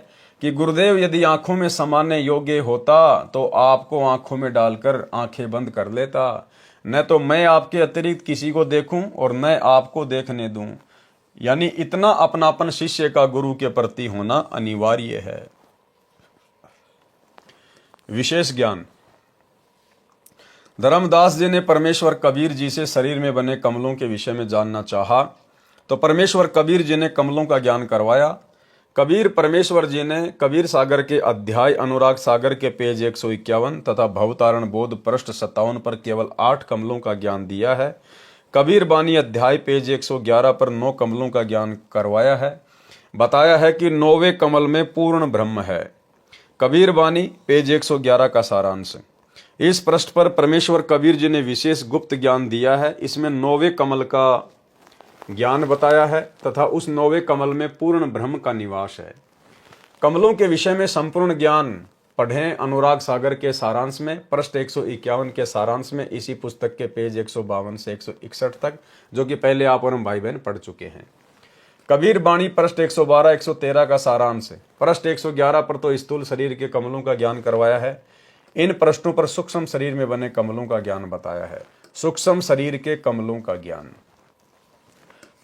कि गुरुदेव यदि आंखों में समाने योग्य होता तो आपको आंखों में डालकर आंखें बंद कर लेता, न तो मैं आपके अतिरिक्त किसी को देखूं और न आपको देखने दूं। यानी इतना अपनापन शिष्य का गुरु के प्रति होना अनिवार्य है। विशेष ज्ञान। धर्मदास जी ने परमेश्वर कबीर जी से शरीर में बने कमलों के विषय में जानना चाहा, तो परमेश्वर कबीर जी ने कमलों का ज्ञान करवाया। कबीर परमेश्वर जी ने कबीर सागर के अध्याय अनुराग सागर के पेज 151 तथा भवतारण बोध पृष्ठ 57 पर केवल 8 कमलों का ज्ञान दिया है। कबीर बानी अध्याय पेज 111 पर 9 कमलों का ज्ञान करवाया है। बताया है कि 9वें कमल में पूर्ण ब्रह्म है। कबीर बानी पेज 111 का सारांश। इस पृष्ठ पर परमेश्वर कबीर जी ने विशेष गुप्त ज्ञान दिया है। इसमें 9वें कमल का ज्ञान बताया है तथा उस 9वें कमल में पूर्ण ब्रह्म का निवास है। कमलों के विषय में संपूर्ण ज्ञान पढ़ें अनुराग सागर के सारांश में, पृष्ठ 151 के सारांश में, इसी पुस्तक के पेज 152 से 161 तक, जो कि पहले आप और हम भाई बहन पढ़ चुके हैं। कबीर बाणी पृष्ठ 112 113 का सारांश है। पृष्ठ 111 पर तो स्थूल शरीर के कमलों का ज्ञान करवाया है। इन पृष्ठों पर सूक्ष्म शरीर में बने कमलों का ज्ञान बताया है। सूक्ष्म शरीर के कमलों का ज्ञान।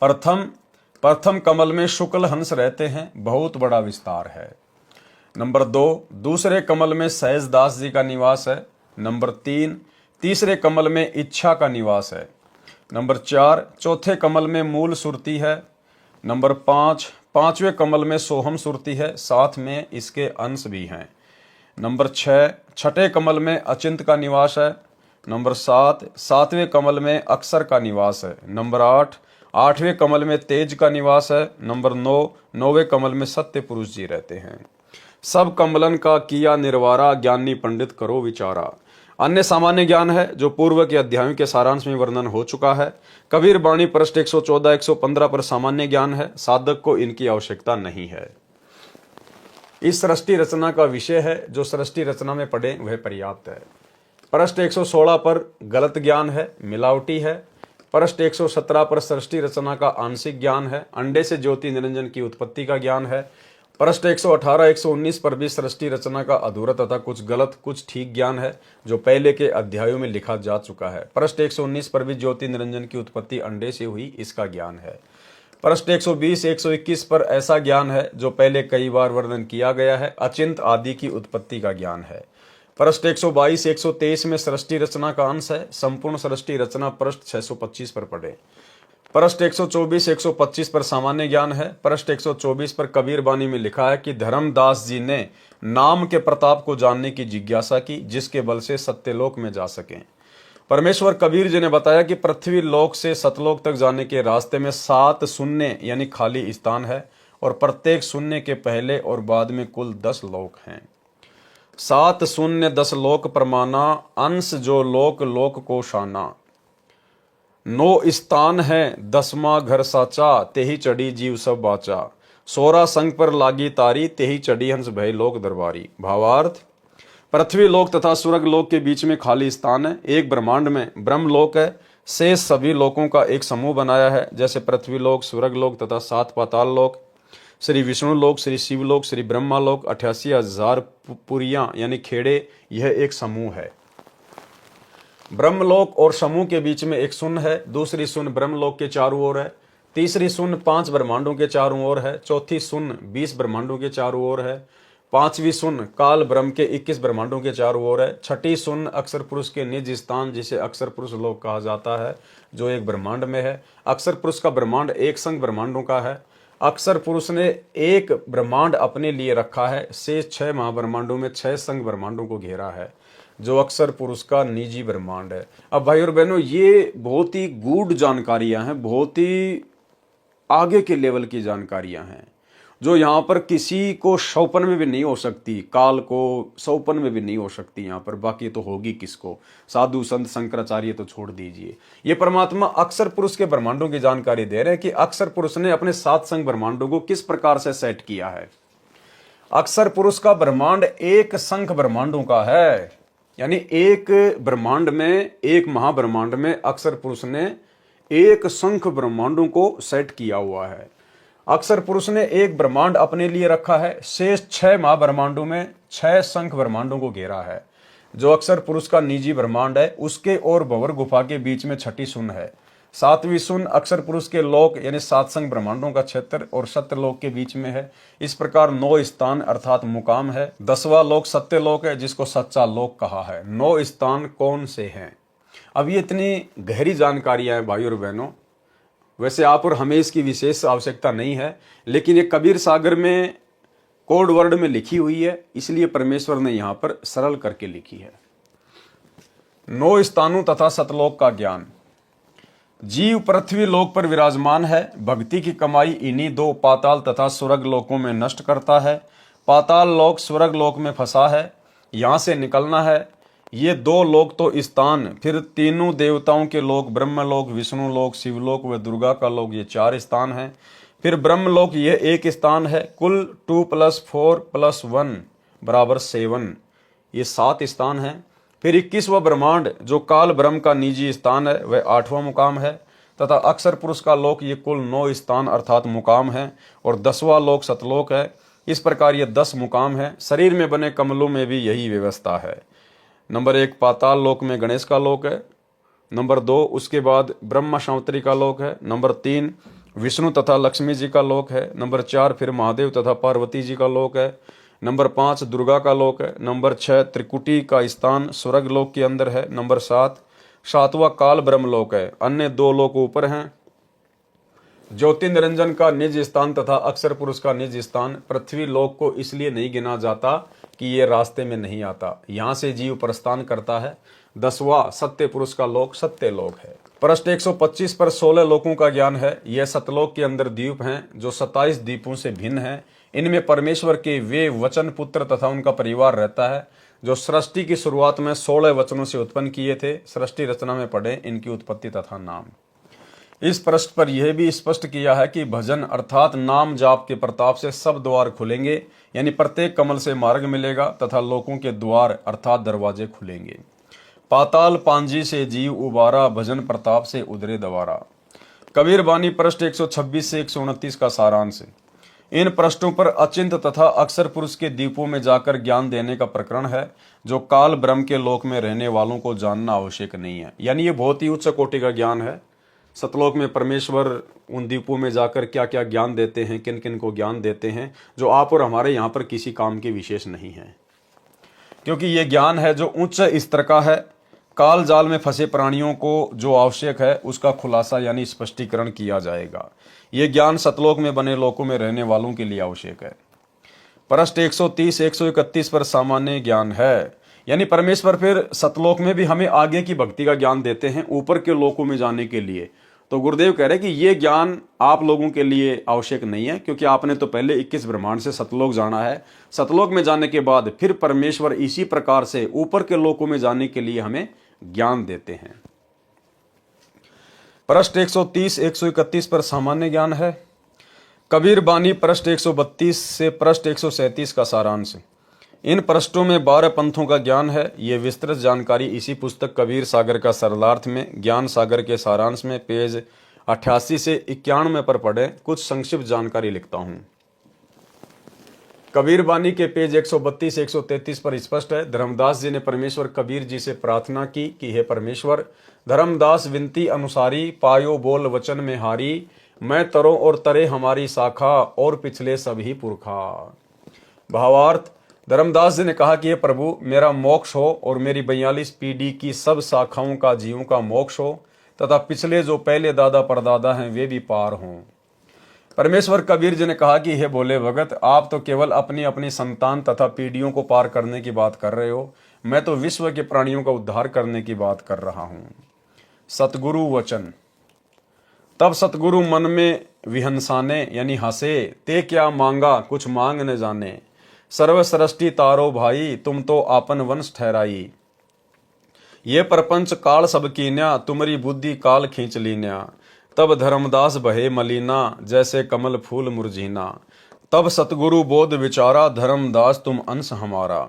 प्रथम कमल में शुक्ल हंस रहते हैं, बहुत बड़ा विस्तार है। नंबर 2, दूसरे कमल में सहजदास जी का निवास है। नंबर 3, तीसरे कमल में इच्छा का निवास है। नंबर 4, चौथे कमल में मूल सुरती है। नंबर 5, पांचवें कमल में सोहम सुरती है, साथ में इसके अंश भी हैं। नंबर 6, छठे कमल में अचिंत का निवास है। नंबर 7, सातवें कमल में अक्षर का निवास है। नंबर 8, आठवें कमल में तेज का निवास है। नंबर 9, नौवें कमल में सत्य पुरुष जी रहते हैं। सब कमलन का किया निर्वारा, ज्ञानी पंडित करो विचारा। अन्य सामान्य ज्ञान है जो पूर्व के अध्यायों के सारांश में वर्णन हो चुका है। कबीर बाणी पृष्ठ 114 115 पर सामान्य ज्ञान है, साधक को इनकी आवश्यकता नहीं है। इस सृष्टि रचना का विषय है, जो सृष्टि रचना में पढ़े वह पर्याप्त है। पृष्ठ 116 पर गलत ज्ञान है, मिलावटी है। पृष्ठ 117 पर सृष्टि रचना का आंशिक ज्ञान है, अंडे से ज्योति निरंजन की उत्पत्ति का ज्ञान है। पृष्ठ 118 119 पर भी सृष्टि रचना का अधूरा तथा कुछ गलत कुछ ठीक ज्ञान है, जो पहले के अध्यायों में लिखा जा चुका है। पृष्ठ 119 पर भी ज्योति निरंजन की उत्पत्ति अंडे से हुई, इसका ज्ञान है। पृष्ठ 120 121 पर ऐसा ज्ञान है जो पहले कई बार वर्णन किया गया है, अचिंत आदि की उत्पत्ति का ज्ञान है। पृष्ठ 122 123 में सृष्टि रचना का अंश है, संपूर्ण सृष्टि रचना पृष्ठ 625 पर पढ़े। पृष्ठ 124 125 पर सामान्य ज्ञान है। पृष्ठ 124 पर कबीर बानी में लिखा है कि धर्मदास जी ने नाम के प्रताप को जानने की जिज्ञासा की, जिसके बल से सत्यलोक में जा सकें। परमेश्वर कबीर जी ने बताया कि पृथ्वी लोक से सतलोक तक जाने के रास्ते में 7 शून्य यानी खाली स्थान है, और प्रत्येक शून्य के पहले और बाद में कुल 10 लोक हैं। 7 शून्य 10 लोक प्रमाना, अंश जो लोक लोक को शाना। 9 स्थान है 10वां घर साचा, तेही चढ़ी जीव सब बाचा। 16 संग पर लागी तारी, तेही चढ़ी हंस भय लोक दरबारी। भावार्थ, पृथ्वी लोक तथा स्वर्ग लोक के बीच में खाली स्थान है। एक ब्रह्मांड में ब्रह्म लोक है, शेष सभी लोकों का एक समूह बनाया है, जैसे पृथ्वी लोक, स्वर्ग लोक तथा 7 पाताल लोक, श्री विष्णु लोक, श्री शिव लोक, श्री ब्रह्मा लोक, 88,000 पुरियां यानी खेड़े, यह एक समूह है। ब्रह्मलोक और समूह के बीच में एक शून्य है, दूसरी शून्य ब्रह्मलोक के चारों ओर है, तीसरी शून्य 5 ब्रह्मांडों के चारों ओर है, चौथी शून्य 20 ब्रह्मांडों के चारों ओर है, पांचवी शून्य काल ब्रह्म के 21 ब्रह्मांडों के चारों ओर है, छठी शून्य अक्षर पुरुष के निज स्थान जिसे अक्षर पुरुष लोक कहा जाता है, जो एक ब्रह्मांड में है। अक्षर पुरुष का ब्रह्मांड एक संग ब्रह्मांडों का है। अक्षर पुरुष ने एक ब्रह्मांड अपने लिए रखा है, शेष 6 महाब्रह्मांडों में 6 संग ब्रह्मांडों को घेरा है। जो अक्सर पुरुष का निजी ब्रह्मांड है। अब भाई और बहनों, ये बहुत ही गूढ़ जानकारियां हैं, बहुत ही आगे के लेवल की जानकारियां हैं, जो यहाँ पर किसी को सौपन में भी नहीं हो सकती, काल को सौपन में भी नहीं हो सकती यहाँ पर, बाकी तो होगी किसको, साधु संत शंकराचार्य तो छोड़ दीजिए। ये परमात्मा अक्सर पुरुष के ब्रह्मांडों की जानकारी दे रहे हैं कि अक्सर पुरुष ने अपने सात संग ब्रह्मांडों को किस प्रकार से सेट किया है। अक्सर पुरुष का ब्रह्मांड एक संख ब्रह्मांडों का है, यानी एक ब्रह्मांड में, एक महाब्रह्मांड में अक्सर पुरुष ने एक संख ब्रह्मांडों को सेट किया हुआ है। अक्सर पुरुष ने एक ब्रह्मांड अपने लिए रखा है, शेष 6 महाब्रह्मांडों में 6 संख ब्रह्मांडों को घेरा है। जो अक्सर पुरुष का निजी ब्रह्मांड है, उसके और भंवर गुफा के बीच में 6ठी सुन है। 7वीं सुन अक्सर पुरुष के लोक यानी 7 संख ब्रह्मांडों का क्षेत्र और सत्यलोक के बीच में है। इस प्रकार 9 स्थान अर्थात मुकाम है। 10वां लोक सत्यलोक है, जिसको सच्चा लोक कहा है। 9 स्थान कौन से हैं? अब ये इतनी गहरी जानकारियां हैं भाई और बहनों, वैसे आप और हमें इसकी विशेष आवश्यकता नहीं है, लेकिन ये कबीर सागर में कोड वर्ड में लिखी हुई है, इसलिए परमेश्वर ने यहां पर सरल करके लिखी है। 9 स्थानों तथा सतलोक का ज्ञान। जीव पृथ्वी लोक पर विराजमान है। भक्ति की कमाई इन्हीं 2 पाताल तथा स्वर्ग लोकों में नष्ट करता है। पाताल लोक स्वर्ग लोक में फंसा है, यहां से निकलना है। ये 2 लोक तो स्थान, फिर तीनों देवताओं के लोक, ब्रह्मलोक, विष्णु लोक, शिवलोक व दुर्गा का लोक, ये 4 स्थान हैं। फिर ब्रह्मलोक ये 1 स्थान है। कुल 2 + 4 + 1 = 7, ये 7 स्थान हैं। फिर 21वां ब्रह्मांड जो काल ब्रह्म का निजी स्थान है, वह 8वां मुकाम है तथा अक्सर पुरुष का लोक ये कुल 9 स्थान अर्थात मुकाम है और 10वां लोक सतलोक है। इस प्रकार ये 10 मुकाम है। शरीर में बने कमलों में भी यही व्यवस्था है। नंबर 1 पाताल लोक में गणेश का लोक है। नंबर 2 उसके बाद ब्रह्मा शांतरी का लोक है। नंबर 3 विष्णु तथा लक्ष्मी जी का लोक है। नंबर 4 फिर महादेव तथा पार्वती जी का लोक है। नंबर 5 दुर्गा का लोक है। नंबर 6 त्रिकुटी का स्थान स्वर्ग लोक के अंदर है। नंबर 7 7वां काल ब्रह्म लोक है। अन्य 2 लोक ऊपर हैं। ज्योति निरंजन का निज स्थान तथा अक्सर पुरुष का निज स्थान पृथ्वी लोक को इसलिए नहीं गिना जाता कि ये रास्ते में नहीं आता, यहां से जीव प्रस्थान करता है। 10वां सत्य पुरुष का लोक सत्य लोक है। पृष्ठ 125 पर 16 लोकों का ज्ञान है। यह सतलोक के अंदर द्वीप हैं जो 27 द्वीपों से भिन्न हैं। इनमें परमेश्वर के वे वचन पुत्र तथा उनका परिवार रहता है जो सृष्टि की शुरुआत में 16 वचनों से उत्पन्न किए थे। सृष्टि रचना में पढ़े इनकी उत्पत्ति तथा नाम। इस पृष्ठ पर यह भी स्पष्ट किया है कि भजन अर्थात नाम जाप के प्रताप से सब द्वार खुलेंगे, यानी प्रत्येक कमल से मार्ग मिलेगा तथा लोकों के द्वार अर्थात दरवाजे खुलेंगे। पाताल पांजी से जीव उबारा, भजन प्रताप से उधरे दवारा। कबीर बानी पृष्ठ 126 से 129 का सारांश। इन पृष्ठों पर अचिंत तथा अक्सर पुरुष के द्वीपों में जाकर ज्ञान देने का प्रकरण है जो काल ब्रह्म के लोक में रहने वालों को जानना आवश्यक नहीं है। यानी ये बहुत ही उच्च कोटि का ज्ञान है। सतलोक में परमेश्वर उन द्वीपों में जाकर क्या क्या ज्ञान देते हैं, किन किन को ज्ञान देते हैं, जो आप और हमारे यहाँ पर किसी काम के विशेष नहीं है, क्योंकि ये ज्ञान है जो उच्च स्तर का है। काल जाल में फंसे प्राणियों को जो आवश्यक है उसका खुलासा यानी स्पष्टीकरण किया जाएगा। ये ज्ञान सतलोक में बने लोकों में रहने वालों के लिए आवश्यक है। पृष्ठ 130 131 पर सामान्य ज्ञान है, यानी परमेश्वर फिर सतलोक में भी हमें आगे की भक्ति का ज्ञान देते हैं ऊपर के लोकों में जाने के लिए। तो गुरुदेव कह रहे हैं कि ये ज्ञान आप लोगों के लिए आवश्यक नहीं है, क्योंकि आपने तो पहले 21 ब्रह्मांड से सतलोक जाना है। सतलोक में जाने के बाद फिर परमेश्वर इसी प्रकार से ऊपर के लोकों में जाने के लिए हमें ज्ञान देते हैं। पृष्ठ 130 131 पर सामान्य ज्ञान है। कबीर बानी पृष्ठ 132 से पृष्ठ 137 का सारांश। इन पृष्ठों में 12 पंथों का ज्ञान है। ये विस्तृत जानकारी इसी पुस्तक कबीर सागर का सरलार्थ में ज्ञान सागर के सारांश में पेज 88 से 91 पर पढ़े। कुछ संक्षिप्त जानकारी लिखता हूं। कबीर बानी के पेज 132 133 पर स्पष्ट है। धर्मदास जी ने परमेश्वर कबीर जी से प्रार्थना की कि हे परमेश्वर, धर्मदास विनती अनुसारी, पायो बोल वचन में हारी, मैं तरो और तरे हमारी शाखा, और पिछले सभी पुरखा। भावार्थ, धर्मदास जी ने कहा कि हे प्रभु, मेरा मोक्ष हो और मेरी 42 पीढ़ी की सब शाखाओं का जीवों का मोक्ष हो तथा पिछले जो पहले दादा परदादा हैं वे भी पार हों। परमेश्वर कबीर जी ने कहा कि हे भोले भगत, आप तो केवल अपनी अपनी संतान तथा पीढ़ियों को पार करने की बात कर रहे हो। मैं तो विश्व के प्राणियों का उद्धार करने की बात कर रहा हूं। सतगुरु वचन। तब सतगुरु मन में विहंसाने यानी हंसे, ते क्या मांगा कुछ मांग न जाने। सर्व सृष्टि तारो भाई, तुम तो आपन वंश ठहराई। ये प्रपंच काल सब कीन्या, तुम्हारी बुद्धि काल खींच लीन्या। तब धर्मदास बहे मलीना, जैसे कमल फूल मुरझीना। तब सतगुरु बोध विचारा, धर्मदास तुम अंश हमारा।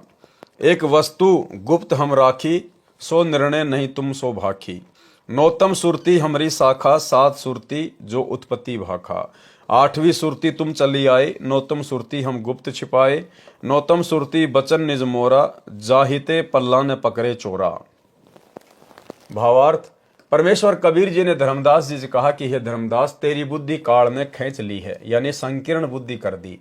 एक वस्तु गुप्त हम राखी, सो निर्णय नहीं तुम सो भाखी। नौतम सुरती हमारी शाखा, सात सुरती जो उत्पत्ति भाखा। आठवीं सुरती तुम चली आए, नौतम सुरती हम गुप्त छिपाए। नौतम सुरती बचन निज मोरा, जाहिते पल्ला ने पकड़े चोरा। भावार्थ। परमेश्वर कबीर जी ने धर्मदास जी से कहा कि हे धर्मदास, तेरी बुद्धि काल ने खींच ली है, यानी संकीर्ण बुद्धि कर दी।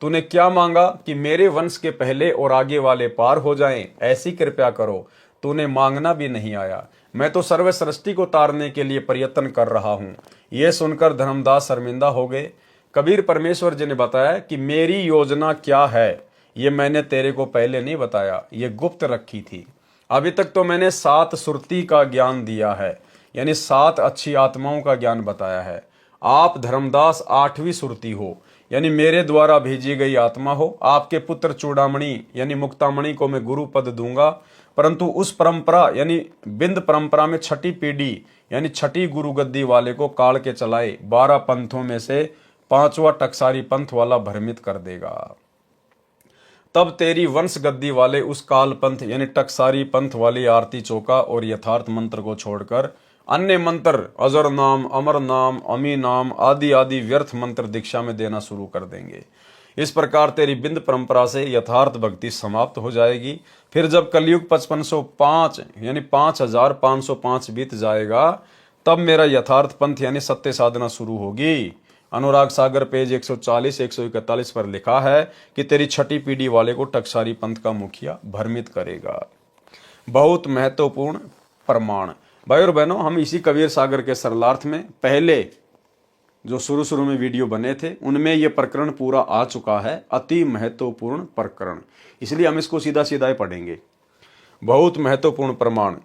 तूने क्या मांगा कि मेरे वंश के पहले और आगे वाले पार हो जाएं, ऐसी कृपया करो। तूने मांगना भी नहीं आया। मैं तो सर्व सृष्टि को तारने के लिए प्रयत्न कर रहा हूं। यह सुनकर धर्मदास शर्मिंदा हो गए। कबीर परमेश्वर जी ने बताया कि मेरी योजना क्या है, ये मैंने तेरे को पहले नहीं बताया, ये गुप्त रखी थी। अभी तक तो मैंने सात सुरती का ज्ञान दिया है, यानी सात अच्छी आत्माओं का ज्ञान बताया है। आप धर्मदास आठवीं सुरती हो, यानी मेरे द्वारा भेजी गई आत्मा हो। आपके पुत्र चूड़ामणि यानी मुक्तामणि को मैं गुरु पद दूंगा, परंतु उस परंपरा यानी बिंद परंपरा में छठी पीढ़ी यानी छठी गुरु गद्दी वाले को काल के चलाए 12 पंथों में से 5वां टकसारी पंथ वाला भ्रमित कर देगा। तब तेरी वंश गद्दी वाले उस काल पंथ यानी टकसारी पंथ वाली आरती चौका और यथार्थ मंत्र को छोड़कर अन्य मंत्र अजर नाम, अमर नाम, अमी नाम आदि आदि व्यर्थ मंत्र दीक्षा में देना शुरू कर देंगे। इस प्रकार तेरी बिंद परंपरा से यथार्थ भक्ति समाप्त हो जाएगी। फिर जब कलयुग 5505 यानी 5505 बीत जाएगा, तब मेरा यथार्थ पंथ यानी सत्य साधना शुरू होगी। अनुराग सागर पेज 140-141 पर लिखा है कि तेरी छठी पीढ़ी वाले को टकसारी पंथ का मुखिया भ्रमित करेगा। बहुत महत्वपूर्ण प्रमाण। भाई और बहनों, हम इसी कबीर सागर के सरलार्थ में पहले जो शुरू में वीडियो बने थे उनमें यह प्रकरण पूरा आ चुका है। अति महत्वपूर्ण प्रकरण, इसलिए हम इसको सीधा सीधा ही पढ़ेंगे। बहुत महत्वपूर्ण प्रमाण।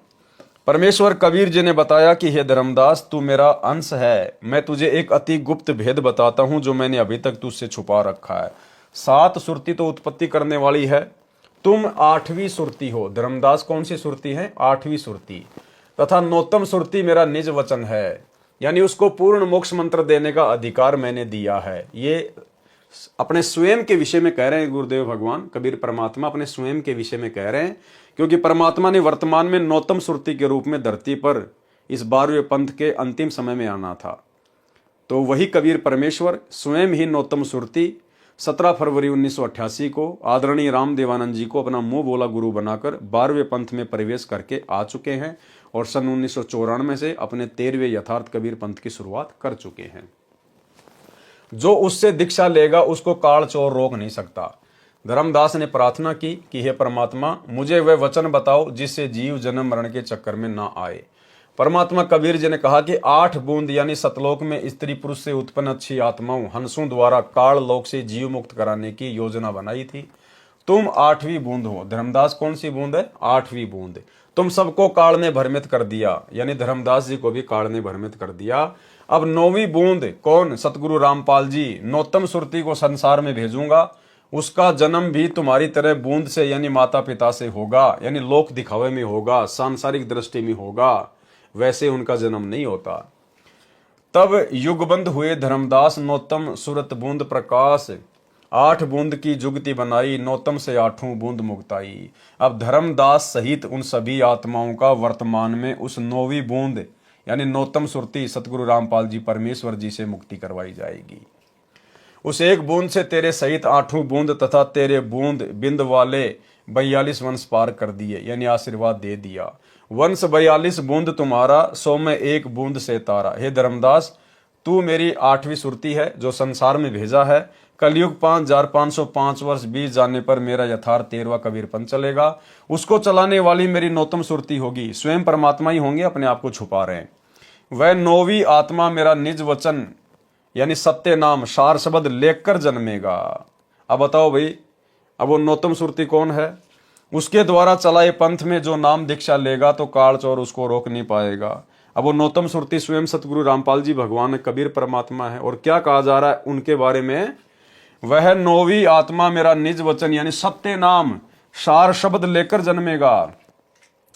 परमेश्वर कबीर जी ने बताया कि हे धर्मदास, तू मेरा अंश है। मैं तुझे एक अति गुप्त भेद बताता हूं जो मैंने अभी तक तुझसे छुपा रखा है। सात सुरती तो उत्पत्ति करने वाली है, तुम आठवीं सुरती हो। धर्मदास कौन सी सुरती है? आठवीं सुरती। तथा नौतम सुरती मेरा निज वचन है, यानी उसको पूर्ण मोक्ष मंत्र देने का अधिकार मैंने दिया है। ये अपने स्वयं के विषय में कह रहे हैं गुरुदेव भगवान कबीर परमात्मा, अपने स्वयं के विषय में कह रहे हैं, क्योंकि परमात्मा ने वर्तमान में नौतम सुरती के रूप में धरती पर इस 12वें पंथ के अंतिम समय में आना था। तो वही कबीर परमेश्वर स्वयं ही नौतम सुरती 17 फरवरी 1988 को आदरणीय राम देवानंद जी को अपना मुंह बोला गुरु बनाकर 12वें पंथ में प्रवेश करके आ चुके हैं और सन 1994 से अपने 13वें यथार्थ कबीर पंथ की शुरुआत कर चुके हैं। जो उससे दीक्षा लेगा उसको काल चोर रोक नहीं सकता। धर्मदास ने प्रार्थना की कि हे परमात्मा, मुझे वह वचन बताओ जिससे जीव जन्म मरण के चक्कर में ना आए। परमात्मा कबीर जी ने कहा कि 8 बूंद यानी सतलोक में स्त्री पुरुष से उत्पन्न अच्छी आत्माओं हंसों द्वारा काल लोक से जीव मुक्त कराने की योजना बनाई थी। तुम 8वीं बूंद हो। धर्मदास कौन सी बूंद है? 8वीं बूंद। तुम सबको काल ने भ्रमित कर दिया, यानी धर्मदास जी को भी काल ने भ्रमित कर दिया। अब 9वीं बूंद कौन? सतगुरु रामपाल जी। नौतम सुरती को संसार में भेजूंगा, उसका जन्म भी तुम्हारी तरह बूंद से यानी माता पिता से होगा, यानी लोक दिखावे में होगा, सांसारिक दृष्टि में होगा, वैसे उनका जन्म नहीं होता। तब युगबंध हुए धर्मदास नौतम सुरत बूंद प्रकाश, 8 बूंद की जुगति बनाई, नौतम से 8वीं बूंद मुक्ताई। अब धर्मदास सहित उन सभी आत्माओं का वर्तमान में उस 9वीं बूंद यानी नौतम सुरती सतगुरु रामपाल जी परमेश्वर जी से मुक्ति करवाई जाएगी। उस एक बूंद से तेरे सहित 8वीं बूंद तथा तेरे बूंद बिंद वाले 42 वंश पार कर दिए, यानी आशीर्वाद दे दिया। वंश 42 बूंद तुम्हारा, 100 में 1 बूंद से तारा। हे धर्मदास, तू मेरी 8वीं सुरती है जो संसार में भेजा है। कलयुग 5505 वर्ष बीत जाने पर मेरा यथार्थ 13वां कबीर पंथ चलेगा। उसको चलाने वाली मेरी नौतम सुरती होगी। स्वयं परमात्मा ही होंगे, अपने आप को छुपा रहे हैं। वह 9वीं आत्मा मेरा निज वचन यानी सत्य नाम सार शब्द लेकर जन्मेगा। अब बताओ भाई, अब वो नौतम सुरती कौन है? उसके द्वारा चलाए पंथ में जो नाम दीक्षा लेगा तो काल चोर उसको रोक नहीं पाएगा। अब वो नौतम सुरती स्वयं सतगुरु रामपाल जी भगवान कबीर परमात्मा है। और क्या कहा जा रहा है उनके बारे में, वह नौवीं आत्मा मेरा निज वचन यानी सत्य नाम सार शब्द लेकर जन्मेगा।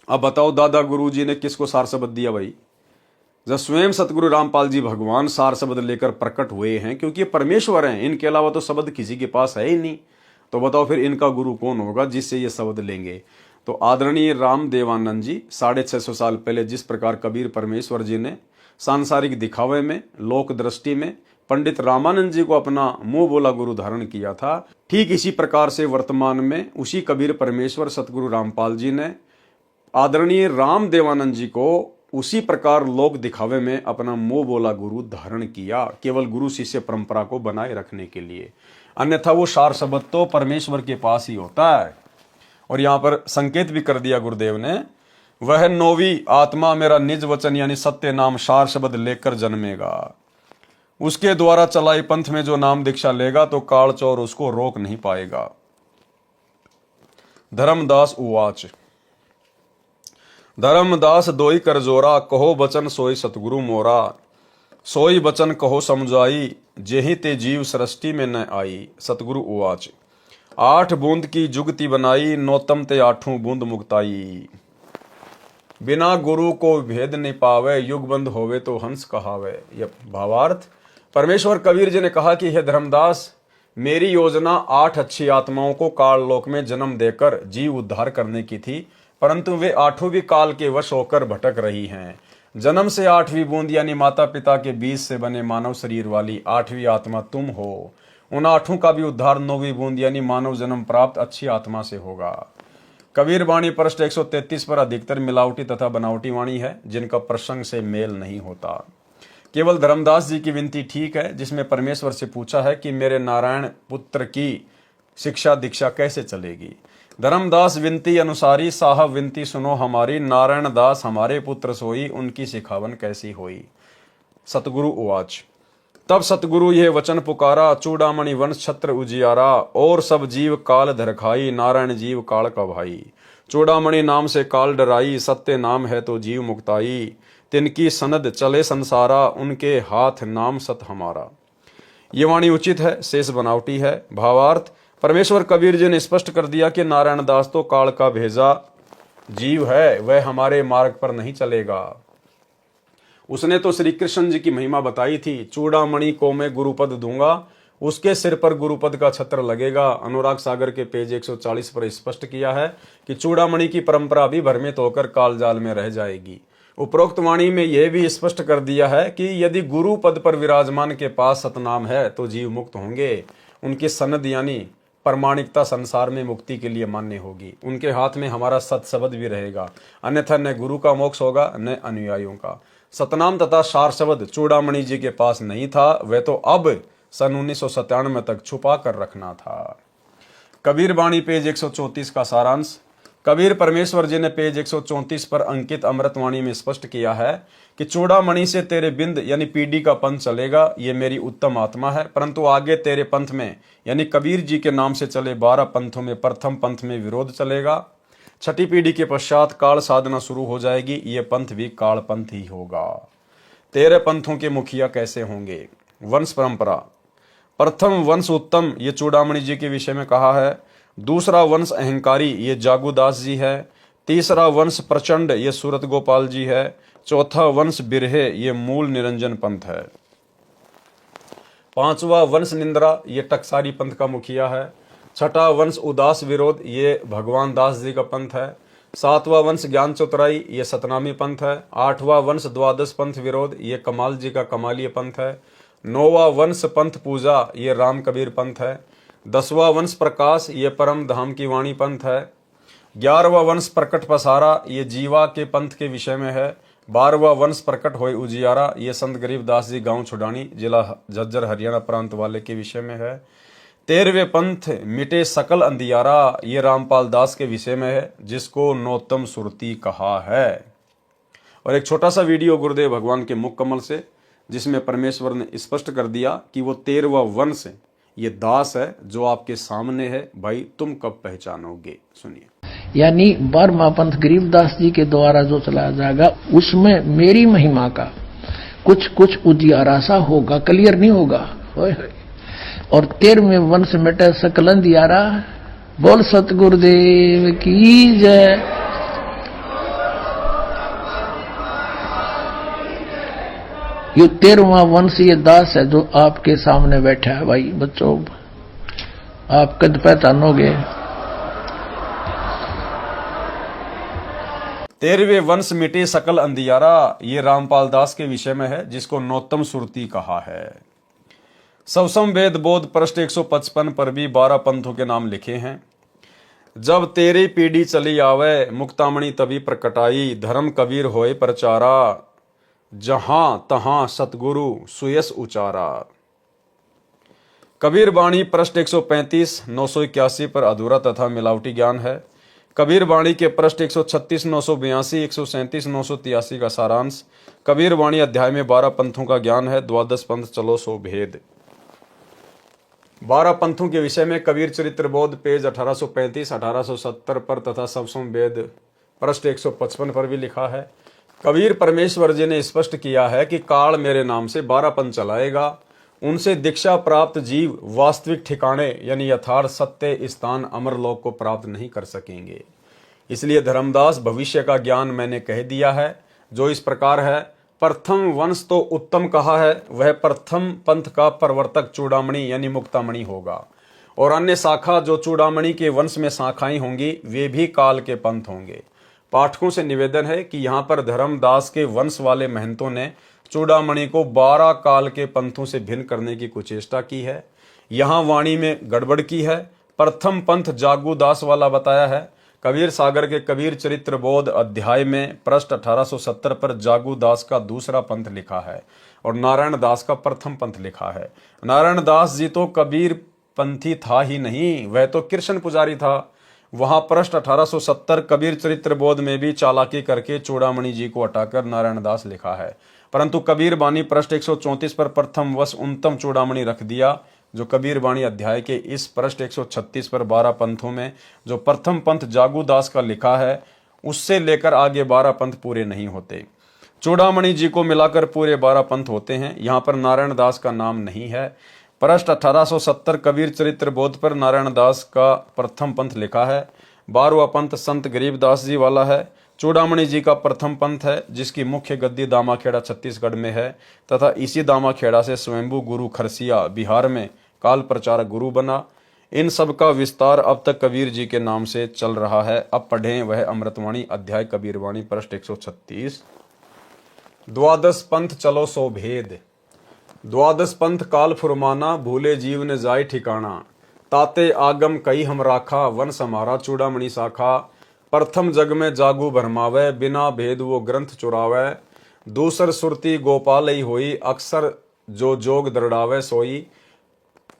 अब बताओ दादा गुरु जी ने किसको सार शब्द दिया भाई? जब स्वयं सतगुरु रामपाल जी भगवान सार शब्द लेकर प्रकट हुए हैं, क्योंकि ये परमेश्वर हैं, इनके अलावा तो शब्द किसी के पास है ही नहीं। तो बताओ फिर इनका गुरु कौन होगा जिससे ये शब्द लेंगे? तो आदरणीय राम देवानंद जी 650 साल पहले जिस प्रकार कबीर परमेश्वर जी ने सांसारिक दिखावे में, लोक दृष्टि में पंडित रामानंद जी को अपना मुंह बोला गुरु धारण किया था, ठीक इसी प्रकार से वर्तमान में उसी कबीर परमेश्वर सतगुरु रामपाल जी ने आदरणीय राम देवानंद जी को उसी प्रकार लोक दिखावे में अपना मुंह बोला गुरु धारण किया, केवल गुरु शिष्य परंपरा को बनाए रखने के लिए। अन्यथा वो सार शब्द तो परमेश्वर के पास ही होता है। और यहां पर संकेत भी कर दिया गुरुदेव ने, वह नौवीं आत्मा मेरा निज वचन यानी सत्य नाम सार शब्द लेकर जन्मेगा। उसके द्वारा चलाई पंथ में जो नाम दीक्षा लेगा तो काल चोर उसको रोक नहीं पाएगा। धर्मदास उवाच, धर्मदास दोई कर जोरा, कहो बचन सोई सतगुरु मोरा। सोई बचन कहो समझाई, जेहि ते जीव सृष्टि में न आई। सतगुरु उवाच, 8 बूंद की जुगति बनाई, नौतम ते 8 बूंद मुक्ताई। बिना गुरु को भेद नहीं पावे, युग बंद होवे तो हंस कहावे। यह भावार्थ परमेश्वर कबीर जी ने कहा कि हे धर्मदास, मेरी योजना 8 अच्छी आत्माओं को काल लोक में जन्म देकर जीव उद्धार करने की थी, परंतु वे 8 भी काल के वश होकर भटक रही हैं। जन्म से 8वीं बूंद यानी माता पिता के बीज से बने मानव शरीर वाली 8वीं आत्मा तुम हो। उन 8 का भी उद्धार 9वीं बूंद यानी मानव जन्म प्राप्त अच्छी आत्मा से होगा। कबीर वाणी पृष्ठ 133 पर अधिकतर मिलावटी तथा बनावटी वाणी है, जिनका प्रसंग से मेल नहीं होता। केवल धर्मदास जी की विनती ठीक है, जिसमें परमेश्वर से पूछा है कि मेरे नारायण पुत्र की शिक्षा दीक्षा कैसे चलेगी। धर्मदास विनती अनुसारी, साहब विनती सुनो हमारी। नारायण दास हमारे पुत्र सोई, उनकी सिखावन कैसी होई। सतगुरु उवाच, तब सतगुरु यह वचन पुकारा, चूड़ामणि वंश छत्र उजियारा। और सब जीव काल धर खाई, नारायण जीव काल का भाई। चूड़ामणि नाम से काल डराई, सत्य नाम है तो जीव मुक्ताई। तिनकी सनद चले संसारा, उनके हाथ नाम सत हमारा। ये वाणी उचित है, शेष बनावटी है। भावार्थ परमेश्वर कबीर जी ने स्पष्ट कर दिया कि नारायण दास तो काल का भेजा जीव है, वह हमारे मार्ग पर नहीं चलेगा। उसने तो श्री कृष्ण जी की महिमा बताई थी, चूड़ामणि को मैं गुरुपद दूंगा, उसके सिर पर गुरुपद का छत्र लगेगा। अनुराग सागर के पेज 140 पर स्पष्ट किया है कि चूड़ामणि की परंपरा भी भ्रमित होकर काल जाल में रह जाएगी। उपरोक्त वाणी में यह भी स्पष्ट कर दिया है कि यदि गुरु पद पर विराजमान के पास सतनाम है तो जीव मुक्त होंगे। उनकी सनद यानी प्रमाणिकता संसार में मुक्ति के लिए मान्य होगी। उनके हाथ में हमारा सत शब्द भी रहेगा, अन्यथा न गुरु का मोक्ष होगा न अनुयायियों का। सतनाम तथा सार शब्द चूड़ामणि जी के पास नहीं था, वह तो अब सन 1997 तक छुपा कर रखना था। कबीर वाणी पेज 134 का सारांश। कबीर परमेश्वर जी ने पेज 134 पर अंकित अमृतवाणी में स्पष्ट किया है कि चूड़ामणि से तेरे बिंद यानी पीढ़ी का पंथ चलेगा, ये मेरी उत्तम आत्मा है, परंतु आगे तेरे पंथ में यानी कबीर जी के नाम से चले 12 पंथों में प्रथम पंथ में विरोध चलेगा। 6ठी पीढ़ी के पश्चात काल साधना शुरू हो जाएगी, ये पंथ भी काल पंथ ही होगा। तेरे पंथों के मुखिया कैसे होंगे? वंश परंपरा। प्रथम वंश उत्तम, ये चूड़ामणि जी के विषय में कहा है। दूसरा वंश अहंकारी, ये जागुदास जी है। तीसरा वंश प्रचंड, ये सूरत गोपाल जी है। चौथा वंश बिरहे, ये मूल निरंजन पंथ है। 5वां वंश निंद्रा, ये टकसारी पंथ का मुखिया है। 6ठा वंश उदास विरोध, ये भगवान दास जी का पंथ है। 7वां वंश ज्ञान चौतराई, ये सतनामी पंथ है। 8वां वंश द्वादश पंथ विरोध, ये कमाल जी का कमालीय पंथ है। 9वां वंश पंथ पूजा, ये राम कबीर पंथ है। 10वां वंश प्रकाश, ये परम धाम की वाणी पंथ है। 11वां वंश प्रकट पसारा, ये जीवा के पंथ के विषय में है। 12वां वंश प्रकट होए उजियारा, ये संत गरीबदास जी गांव छुडानी जिला झज्जर हरियाणा प्रांत वाले के विषय में है। 13वें पंथ मिटे सकल अंधियारा, ये रामपाल दास के विषय में है, जिसको नौतम सुरती कहा है। और एक छोटा सा वीडियो गुरुदेव भगवान के मुख कमल से, जिसमें परमेश्वर ने स्पष्ट कर दिया कि वो 13वां वंश ये दास है जो आपके सामने है, भाई तुम कब पहचानोगे? सुनिए। यानी 12वां पंथ गरीबदास जी के द्वारा जो चलाया जाएगा उसमें मेरी महिमा का कुछ कुछ उजियारा सा होगा, क्लियर नहीं होगा। और 13वें वंश मिटे सकल अंधियारा। बोल सतगुरुदेव की जय। ये 13वां वंश ये दास है जो आपके सामने बैठा है। भाई बच्चों, आप कद पहचानोगे। 13वें वंश मिटे सकल अंधियारा, ये रामपाल दास के विषय में है, जिसको नौतम सुरती कहा है। सवसम वेद बोध पृष्ठ 155 पर भी 12 पंथों के नाम लिखे हैं। जब तेरी पीढ़ी चली आवे, मुक्तामणि तभी प्रकटाई, धर्म कबीर होए प्रचारा, जहां तहां सतगुरु सुयस उचारा। कबीर वाणी पृष्ठ 135 981 पर अधूरा तथा मिलावटी ज्ञान है। कबीर वाणी के पृष्ठ 136 982 137 983 का सारांश। कबीर वाणी अध्याय में 12 पंथों का ज्ञान है। द्वादश पंथ चलो सो भेद। 12 पंथों के विषय में कबीर चरित्र बोध पेज 1835 1870 पर तथा सवसम वेद पृष्ठ 155 पर भी लिखा है। कबीर परमेश्वर जी ने स्पष्ट किया है कि काल मेरे नाम से 12 पंथ चलाएगा। उनसे दीक्षा प्राप्त जीव वास्तविक ठिकाने यानी यथार्थ सत्य स्थान अमरलोक को प्राप्त नहीं कर सकेंगे। इसलिए धर्मदास भविष्य का ज्ञान मैंने कह दिया है, जो इस प्रकार है। प्रथम वंश तो उत्तम कहा है, वह प्रथम पंथ का प्रवर्तक चूड़ामणि यानी मुक्तामणि होगा, और अन्य शाखा जो चूड़ामणि के वंश में शाखाएं होंगी वे भी काल के पंथ होंगे। पाठकों से निवेदन है कि यहाँ पर धर्मदास के वंश वाले महंतों ने चूड़ामणि को 12 काल के पंथों से भिन्न करने की कुचेष्टा की है। यहाँ वाणी में गड़बड़ की है। प्रथम पंथ जागू दास वाला बताया है। कबीर सागर के कबीर चरित्र बोध अध्याय में पृष्ठ 1870 पर जागू दास का दूसरा पंथ लिखा है और नारायण दास का प्रथम पंथ लिखा है। नारायण दास जी तो कबीर पंथी था ही नहीं, वह तो कृष्ण पुजारी था। वहां पृष्ठ 1870 कबीर चरित्र बोध में भी चालाकी करके चूड़ामणि जी को हटाकर नारायण दास लिखा है, परंतु कबीर बानी पृष्ठ 134 पर प्रथम वश उन्नतम चूड़ामणि रख दिया, जो कबीर बाणी अध्याय के इस पृष्ठ 136 पर 12 पंथों में जो प्रथम पंथ जागू दास का लिखा है उससे लेकर आगे 12 पंथ पूरे नहीं होते। चूड़ामणि जी को मिलाकर पूरे 12 पंथ होते हैं। यहाँ पर नारायण दास का नाम नहीं है। पृष्ठ 1870 कबीर चरित्र बोध पर नारायण दास का प्रथम पंथ लिखा है। 12वां पंथ संत गरीबदास जी वाला है। चूड़ामणि जी का प्रथम पंथ है, जिसकी मुख्य गद्दी दामाखेड़ा छत्तीसगढ़ में है तथा इसी दामाखेड़ा से स्वयंभू गुरु खरसिया बिहार में काल प्रचारक गुरु बना। इन सब का विस्तार अब तक कबीर जी के नाम से चल रहा है। अब पढ़ें वह अमृतवाणी अध्याय कबीरवाणी पृष्ठ 136। द्वादश पंथ चलो सो भेद। द्वादश पंथ काल फुरमाना, भूले जीव ने जाय ठिकाना। ताते आगम कई हम राखा, वन समारा चूड़ामणि शाखा। प्रथम जग में जागू भरमावे, बिना भेद वो ग्रंथ चुरावे। दूसर सुरती गोपाल ही होई, अक्सर जो जोग दरड़ावे सोई।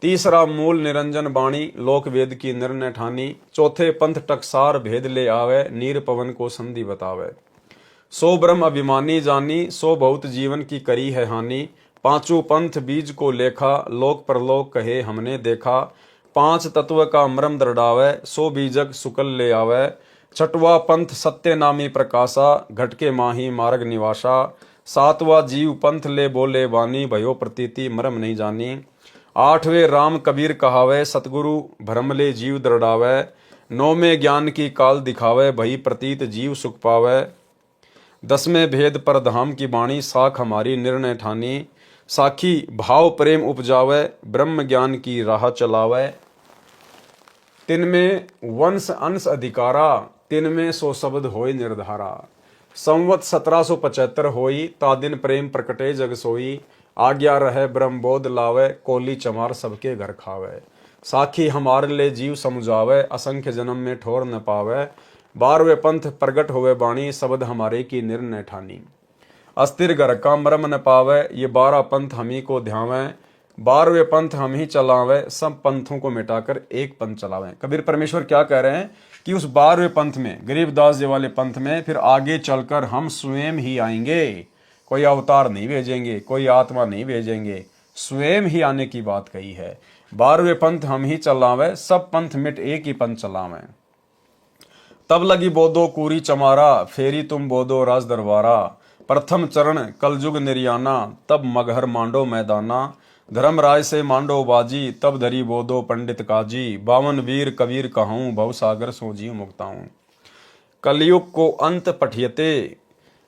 तीसरा मूल निरंजन बाणी, लोक वेद की निर्णय ठानी। चौथे पंथ टकसार भेद ले आवे, नीर पवन को संधि बतावे। सो ब्रह्म अभिमानी जानी, सो बहुत जीवन की करी है हानि। पांचों पंथ बीज को लेखा, लोक परलोक कहे हमने देखा। 5 तत्व का मर्म दरड़ावे, सो बीजक सुकल ले आवे। छठवा पंथ सत्य नामी प्रकाशा, घटके माही मार्ग निवासा। 7वां जीव पंथ ले बोले वानी, भयो प्रतीति मर्म नहीं जानी। 8वें राम कबीर कहावे, सतगुरु भ्रम ले जीव दरड़ावे। 9वें ज्ञान की काल दिखावे, भई प्रतीत जीव सुख पावे। 10वें भेद पर धाम की बाणी, साख हमारी निर्णय ठानी। साखी भाव प्रेम उपजावे, ब्रह्म ज्ञान की राह चलावे। 3वें वंश अंश अधिकारा, 3वें सो शब्द होई निर्धारा। संवत 1775 होई, ता दिन प्रेम प्रकटे जग सोई। आज्ञा रहे ब्रह्म बोध लावे, कोली चमार सबके घर खावे। साखी हमारे ले जीव समुझावे, असंख्य जन्म में ठोर न पावे। 12वें पंथ प्रगट होवे बाणी, शब्द हमारे की निर्णय ठानी। अस्थिर घर का मर्म न पावे, ये 12 पंथ हम ही को ध्यावें। 12वें पंथ हम ही चलावे, सब पंथों को मिटाकर एक पंथ चलावें। कबीर परमेश्वर क्या कह रहे हैं कि उस 12वें पंथ में, गरीबदास जी वाले पंथ में फिर आगे चलकर हम स्वयं ही आएंगे। कोई अवतार नहीं भेजेंगे, कोई आत्मा नहीं भेजेंगे, स्वयं ही आने की बात कही है। 12वें पंथ हम ही चलावे, सब पंथ मिट एक ही पंथ चलावें। तब लगी बोदो कूरी चमारा, फेरी तुम बोदो राज दरबारा। प्रथम चरण कलयुग निर्याना, तब मगहर मांडो मैदाना। धर्मराय से मांडो बाजी, तब धरी बोदो पंडित काजी। बावन वीर कबीर कहूँ, भव सागर सो जीव मुक्ताऊं। कलयुग को अंत पठियते,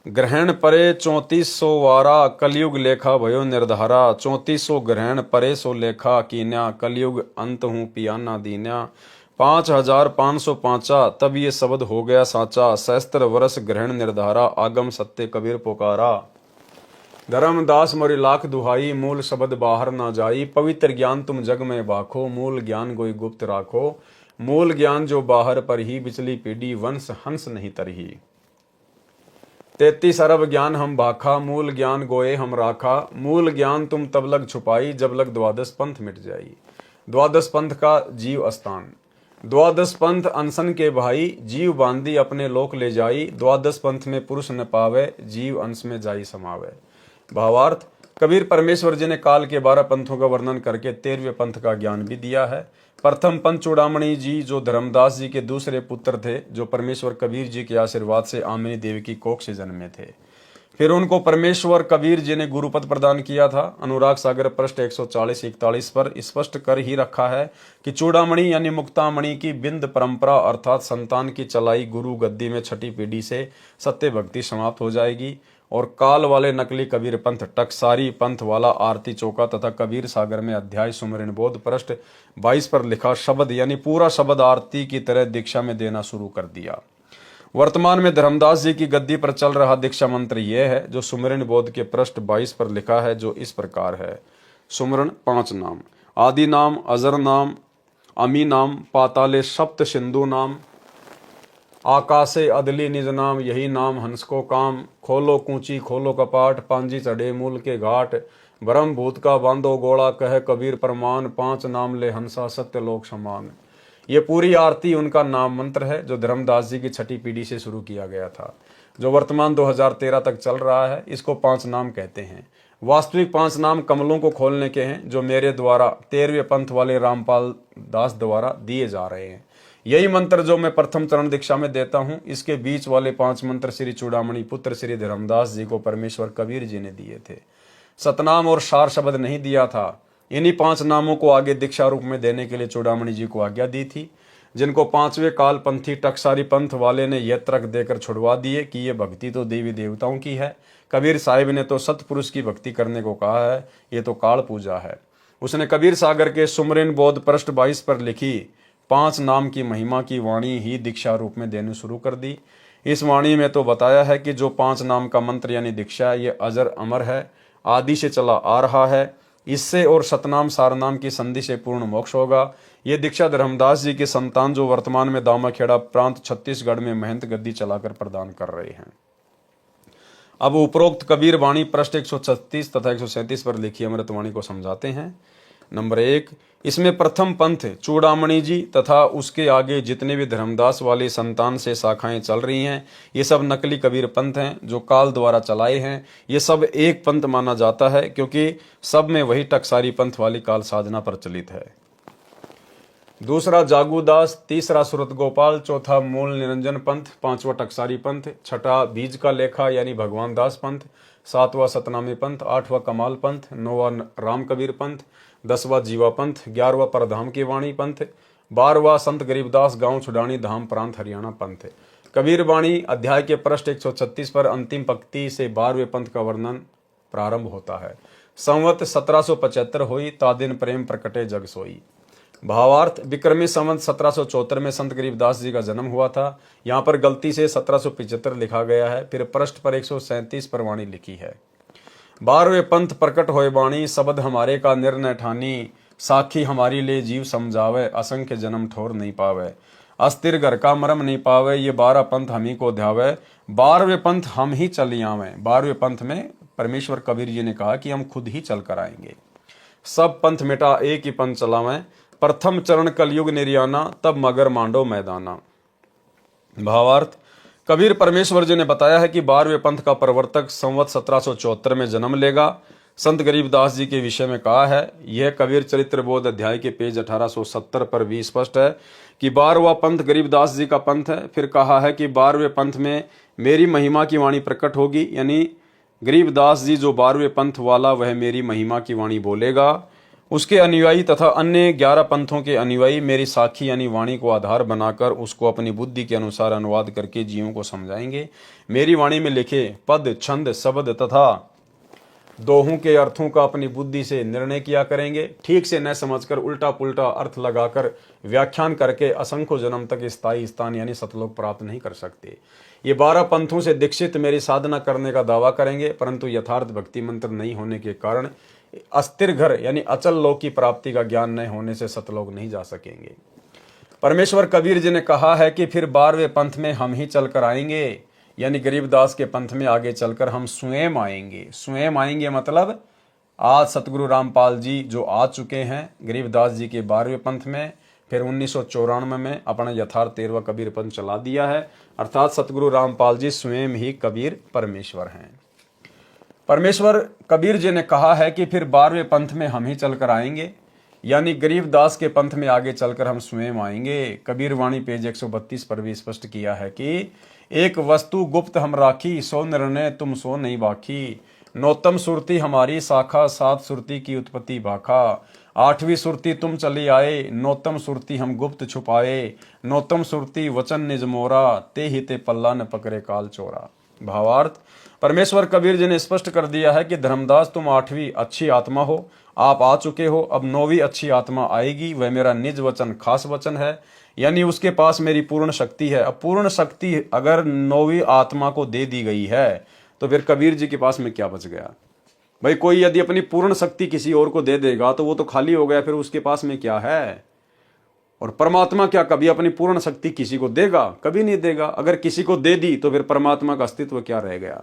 ग्रहण परे 3400 वारा। कलयुग लेखा भयो निर्धारा, 3400 ग्रहण परे सो लेखा कीन्या। कलयुग अंत हूँ पियाना दीन्या, 5505 तब ये शब्द हो गया साचा। सहस्त्र वर्ष ग्रहण निर्धारा, आगम सत्य कबीर पुकारा। धर्मदास मोरी लाख दुहाई, मूल शब्द बाहर ना जाई। पवित्र ज्ञान तुम जग में बाखो, मूल ज्ञान गोई गुप्त राखो। मूल ज्ञान जो बाहर पर ही, बिचली पीढ़ी वंश हंस नहीं तरही। 33 अरब ज्ञान हम भाखा, मूल ज्ञान गोए हम राखा। मूल ज्ञान तुम तब लग छुपाई, जब लग द्वादश पंथ मिट जाई। द्वादश पंथ का जीव स्थान। द्वादश पंथ अनशन के भाई, जीव बांधी अपने लोक ले जाई। द्वादश पंथ में पुरुष न पावे, जीव अंश में जाई समावे। भावार्थ, कबीर परमेश्वर जी ने काल के 12 पंथों का वर्णन करके 13वें पंथ का ज्ञान भी दिया है। प्रथम पंथ चूड़ामणि जी जो धर्मदास जी के दूसरे पुत्र थे, जो परमेश्वर कबीर जी के आशीर्वाद से आमिनी देवी की कोख से जन्मे थे। फिर उनको परमेश्वर कबीर जी ने गुरुपद प्रदान किया था। अनुराग सागर पृष्ठ 140-41 पर स्पष्ट कर ही रखा है कि चूड़ामणि यानी मुक्तामणि की बिंद परंपरा अर्थात संतान की चलाई गुरु गद्दी में छठी पीढ़ी से सत्य भक्ति समाप्त हो जाएगी और काल वाले नकली कबीर पंथ टकसारी पंथ वाला आरती चौका तथा कबीर सागर में अध्याय सुमरण बोध पृष्ठ 22 पर लिखा शब्द यानी पूरा शब्द आरती की तरह दीक्षा में देना शुरू कर दिया। वर्तमान में धर्मदास जी की गद्दी पर चल रहा दीक्षा मंत्र यह है जो सुमरण बोध के पृष्ठ 22 पर लिखा है, जो इस प्रकार है। सुमरण 5 नाम, आदि नाम, अजर नाम, अमी नाम, पाताले सप्त सिंधु नाम, आकाशे अदली निज नाम, यही नाम हंस को काम। खोलो कूची खोलो कपाट, पांजी चढ़े मूल के घाट। ब्रह्म भूत का बांधो गोड़ा, कह कबीर प्रमाण। 5 नाम ले हंसा सत्य लोक समान। ये पूरी आरती उनका नाम मंत्र है जो धर्मदास जी की छठी पीढ़ी से शुरू किया गया था, जो वर्तमान 2013 तक चल रहा है। इसको 5 नाम कहते हैं। वास्तविक 5 नाम कमलों को खोलने के हैं, जो मेरे द्वारा 13वें पंथ वाले रामपाल दास द्वारा दिए जा रहे हैं। यही मंत्र जो मैं प्रथम चरण दीक्षा में देता हूं, इसके बीच वाले 5 मंत्र श्री चूड़ामणि पुत्र श्री धर्मदास जी को परमेश्वर कबीर जी ने दिए थे। सतनाम और सार शब्द नहीं दिया था। इन्हीं 5 नामों को आगे दीक्षा रूप में देने के लिए चूड़ामणि जी को आज्ञा दी थी, जिनको 5वें काल पंथी टकसारी पंथ वाले ने यह तर्क देकर छुड़वा दिए कि ये भक्ति तो देवी देवताओं की है। कबीर साहिब ने तो सतपुरुष की भक्ति करने को कहा है, ये तो काल पूजा है। उसने कबीर सागर के सुमरण बोध पृष्ठ 22 पर लिखी 5 नाम की महिमा की वाणी ही दीक्षा रूप में देनी शुरू कर दी। इस वाणी में तो बताया है कि जो 5 नाम का मंत्र यानी दीक्षा ये अजर अमर है, आदि से चला आ रहा है। इससे और सतनाम सारनाम की संधि से पूर्ण मोक्ष होगा। ये दीक्षा धर्मदास जी के संतान जो वर्तमान में दामाखेड़ा प्रांत छत्तीसगढ़ में महंत गद्दी चलाकर प्रदान कर रहे हैं। अब उपरोक्त कबीर वाणी पृष्ठ 136 तथा 137 पर लिखी अमृतवाणी को समझाते हैं। नंबर 1, इसमें प्रथम पंथ चूड़ामणि जी तथा उसके आगे जितने भी धर्मदास वाली संतान से शाखाएं चल रही हैं, ये सब नकली कबीर पंथ हैं जो काल द्वारा चलाए हैं। ये सब एक पंथ माना जाता है क्योंकि सब में वही टकसारी पंथ वाली काल साधना प्रचलित है। दूसरा जागूदास, तीसरा सूरत गोपाल, चौथा मूल निरंजन पंथ, 5वां टकसारी पंथ, छठा बीज का लेखा यानी भगवान दास पंथ, 7वां सतनामी पंथ, 8वां कमाल पंथ, 9वां राम कबीर पंथ, 10वां जीवा पंथ, 11वां परधाम की वाणी पंथ, 12वां संत गरीबदास गांव छुडानी धाम प्रांत हरियाणा पंथ। कबीर वाणी अध्याय के पृष्ठ 136 पर अंतिम पंक्ति से 12वें पंथ का वर्णन प्रारंभ होता है। संवत 1775 हुई, तादिन प्रेम प्रकटे जग सोई। भावार्थ, विक्रमी संवत 1774 में संत गरीबदास जी का जन्म हुआ था। यहाँ पर गलती से 1775 लिखा गया है। फिर पृष्ठ पर 137 पर वाणी लिखी है। 12वें पंथ प्रकट होए वाणी, शब्द हमारे का निर्णय ठानी, साखी हमारी ले जीव समझावे, असंख्य जन्म ठोर नहीं पावे, अस्थिर घर का मरम नहीं पावे, ये 12 पंथ हम ही को ध्यावे, 12वें पंथ हम ही चली आवे। 12वें पंथ में परमेश्वर कबीर जी ने कहा कि हम खुद ही चल कर आएंगे। सब पंथ मिटा एक ही पंथ चलावें, प्रथम चरण कलयुग निर्याना, तब मगर मांडो मैदाना। भावार्थ, कबीर परमेश्वर जी ने बताया है कि 12वें पंथ का प्रवर्तक संवत 1774 में जन्म लेगा। संत गरीबदास जी के विषय में कहा है। यह कबीर चरित्र बोध अध्याय के पेज 1870 पर भी स्पष्ट है कि 12वां पंथ गरीबदास जी का पंथ है। फिर कहा है कि 12वें पंथ में मेरी महिमा की वाणी प्रकट होगी, यानी गरीबदास जी जो 12वें पंथ वाला वह मेरी महिमा की वाणी बोलेगा। उसके अनुयायी तथा अन्य 11 पंथों के अनुयायी मेरी साखी यानी वाणी को आधार बनाकर उसको अपनी बुद्धि के अनुसार अनुवाद करके जीवों को समझाएंगे। मेरी वाणी में लिखे पद, छंद, शब्द तथा दोहों के अर्थों का अपनी बुद्धि से निर्णय किया करेंगे। ठीक से न समझकर उल्टा पुल्टा अर्थ लगाकर व्याख्यान करके असंख्य जन्म तक स्थायी स्थान यानी सतलोक प्राप्त नहीं कर सकते। ये 12 पंथों से दीक्षित मेरी साधना करने का दावा करेंगे, परंतु यथार्थ भक्ति मंत्र नहीं होने के कारण अस्थिर घर यानी अचल लोक की प्राप्ति का ज्ञान न होने से सतलोक नहीं जा सकेंगे। परमेश्वर कबीर जी ने कहा है कि फिर 12वें पंथ में हम ही चलकर आएंगे, यानी गरीबदास के पंथ में आगे चलकर हम स्वयं आएंगे। स्वयं आएंगे मतलब आज सतगुरु रामपाल जी जो आ चुके हैं गरीबदास जी के 12वें पंथ में, फिर 1994 में अपना यथार्थ 13वां कबीर पंथ चला दिया है। अर्थात सतगुरु रामपाल जी स्वयं ही कबीर परमेश्वर हैं। परमेश्वर कबीर जी ने कहा है कि फिर 12वें पंथ में हम ही चलकर आएंगे, यानी गरीबदास के पंथ में आगे चलकर हम स्वयं आएंगे। कबीर वाणी पेज 132 पर भी स्पष्ट किया है कि एक वस्तु गुप्त हम राखी, सो निर्णय तुम सो नहीं बाकी। नौतम सुरती हमारी शाखा, 7 सुरती की उत्पत्ति भाखा। 8वीं सुरती तुम चली आए, नौतम सुरती हम गुप्त छुपाए। नौतम सुरती वचन निज मोरा, ते ही ते पल्ला न पकड़े काल चोरा। भावार्थ, परमेश्वर कबीर जी ने स्पष्ट कर दिया है कि धर्मदास तुम 8वीं अच्छी आत्मा हो, आप आ चुके हो, अब 9वीं अच्छी आत्मा आएगी, वह मेरा निज वचन खास वचन है, यानी उसके पास मेरी पूर्ण शक्ति है। अब पूर्ण शक्ति अगर 9वीं आत्मा को दे दी गई है तो फिर कबीर जी के पास में क्या बच गया भाई? कोई यदि अपनी पूर्ण शक्ति किसी और को दे देगा तो वो तो खाली हो गया, फिर उसके पास में क्या है? और परमात्मा क्या कभी अपनी पूर्ण शक्ति किसी को देगा? कभी नहीं देगा। अगर किसी को दे दी तो फिर परमात्मा का अस्तित्व क्या रह गया?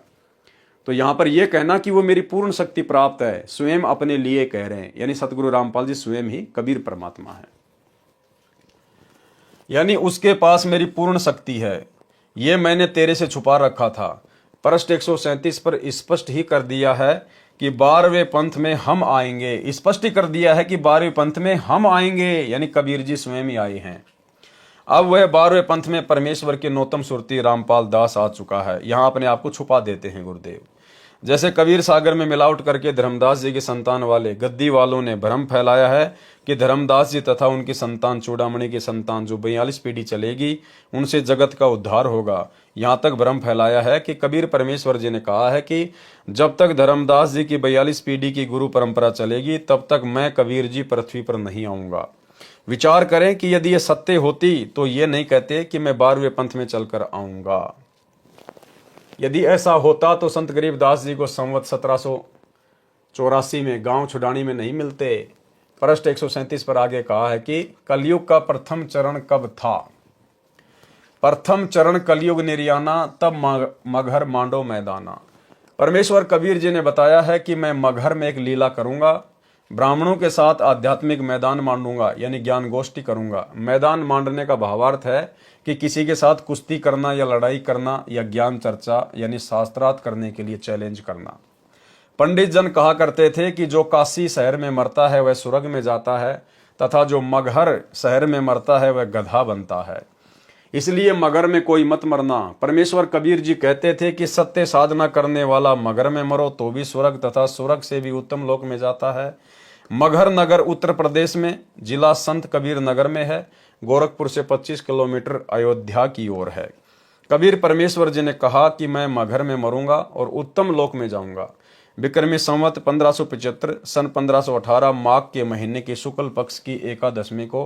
तो यहां पर यह कहना कि वो मेरी पूर्ण शक्ति प्राप्त है, स्वयं अपने लिए कह रहे हैं, यानी सतगुरु रामपाल जी स्वयं ही कबीर परमात्मा है, यानी उसके पास मेरी पूर्ण शक्ति है। ये मैंने तेरे से छुपा रखा था। पृष्ठ 137 पर स्पष्ट ही कर दिया है कि 12वें पंथ में हम आएंगे। स्पष्ट ही कर दिया है कि 12वें पंथ में हम आएंगे, यानी कबीर जी स्वयं ही आए हैं। अब वह 12वें पंथ में परमेश्वर के नौतम सुरती रामपाल दास आ चुका है। यहां अपने आप को छुपा देते हैं गुरुदेव। जैसे कबीर सागर में मिलावट करके धर्मदास जी की संतान वाले गद्दी वालों ने भ्रम फैलाया है कि धर्मदास जी तथा उनकी संतान चूड़ामणि की संतान जो 42 पीढ़ी चलेगी उनसे जगत का उद्धार होगा, यहाँ तक भ्रम फैलाया है कि कबीर परमेश्वर जी ने कहा है कि जब तक धर्मदास जी की 42 पीढ़ी की गुरु परंपरा चलेगी तब तक मैं कबीर जी पृथ्वी पर नहीं आऊंगा। विचार करें कि यदि ये सत्य होती तो ये नहीं कहते कि मैं 12वें पंथ में चलकर आऊंगा। यदि ऐसा होता तो संत गरीबदास जी को संवत 1784 में गांव छुडानी में नहीं मिलते। पृष्ठ 137 पर आगे कहा है कि कलयुग का प्रथम चरण कब था? प्रथम चरण कलयुग निर्याना, तब मगहर मांडो मैदाना। परमेश्वर कबीर जी ने बताया है कि मैं मगहर में एक लीला करूंगा, ब्राह्मणों के साथ आध्यात्मिक मैदान मांडूंगा, यानी ज्ञान गोष्ठी करूंगा। मैदान मांडने का भावार्थ है कि किसी के साथ कुश्ती करना या लड़ाई करना या ज्ञान चर्चा यानी शास्त्रार्थ करने के लिए चैलेंज करना। पंडित जन कहा करते थे कि जो काशी शहर में मरता है वह स्वर्ग में जाता है तथा जो मगहर शहर में मरता है वह गधा बनता है, इसलिए मगर में कोई मत मरना। परमेश्वर कबीर जी कहते थे कि सत्य साधना करने वाला मगर में मरो तो भी स्वर्ग तथा स्वर्ग से भी उत्तम लोक में जाता है। मगहर नगर उत्तर प्रदेश में, जिला संत कबीर नगर में है, गोरखपुर से 25 किलोमीटर अयोध्या की ओर है। कबीर परमेश्वर जी ने कहा कि मैं मगहर में मरूंगा और उत्तम लोक में जाऊंगा। विक्रमी संवत 1575 सन 1518 माघ के महीने की शुक्ल पक्ष की एकादशमी को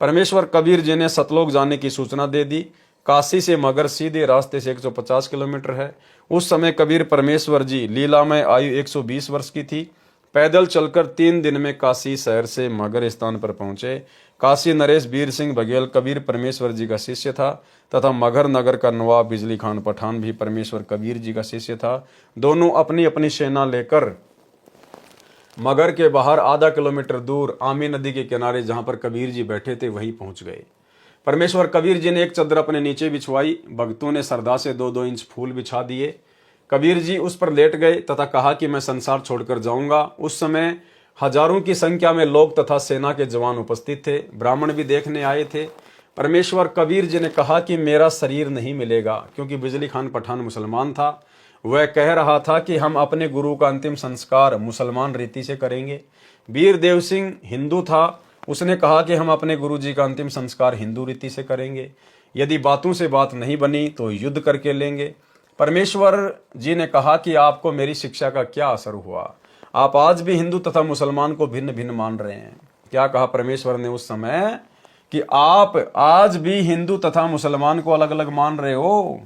परमेश्वर कबीर जी ने सतलोक जाने की सूचना दे दी। काशी से मगर सीधे रास्ते से 150 किलोमीटर है। उस समय कबीर परमेश्वर जी लीला में आयु 120 वर्ष की थी। पैदल चलकर 3 दिन में काशी शहर से मगर स्थान पर पहुंचे। काशी नरेश वीर सिंह बघेल कबीर परमेश्वर जी का शिष्य था तथा मगर नगर का नवाब बिजली खान पठान भी परमेश्वर कबीर जी का शिष्य था। दोनों अपनी अपनी सेना लेकर मगर के बाहर आधा किलोमीटर दूर आमी नदी के किनारे जहां पर कबीर जी बैठे थे वहीं पहुंच गए। परमेश्वर कबीर जी ने एक चद्दर अपने नीचे बिछवाई। भक्तों ने श्रद्धा से 2-2 इंच फूल बिछा दिए। कबीर जी उस पर लेट गए तथा कहा कि मैं संसार छोड़कर जाऊंगा। उस समय हजारों की संख्या में लोग तथा सेना के जवान उपस्थित थे, ब्राह्मण भी देखने आए थे। परमेश्वर कबीर जी ने कहा कि मेरा शरीर नहीं मिलेगा, क्योंकि बिजली खान पठान मुसलमान था। वह कह रहा था कि हम अपने गुरु का अंतिम संस्कार मुसलमान रीति से करेंगे। वीर देव सिंह हिंदू था, उसने कहा कि हम अपने गुरु जी का अंतिम संस्कार हिंदू रीति से करेंगे, यदि बातों से बात नहीं बनी तो युद्ध करके लेंगे। परमेश्वर जी ने कहा कि आपको मेरी शिक्षा का क्या असर हुआ, आप आज भी हिंदू तथा मुसलमान को भिन्न भिन्न मान रहे हैं। क्या कहा परमेश्वर ने उस समय कि आप आज भी हिंदू तथा मुसलमान को अलग अलग मान रहे हो।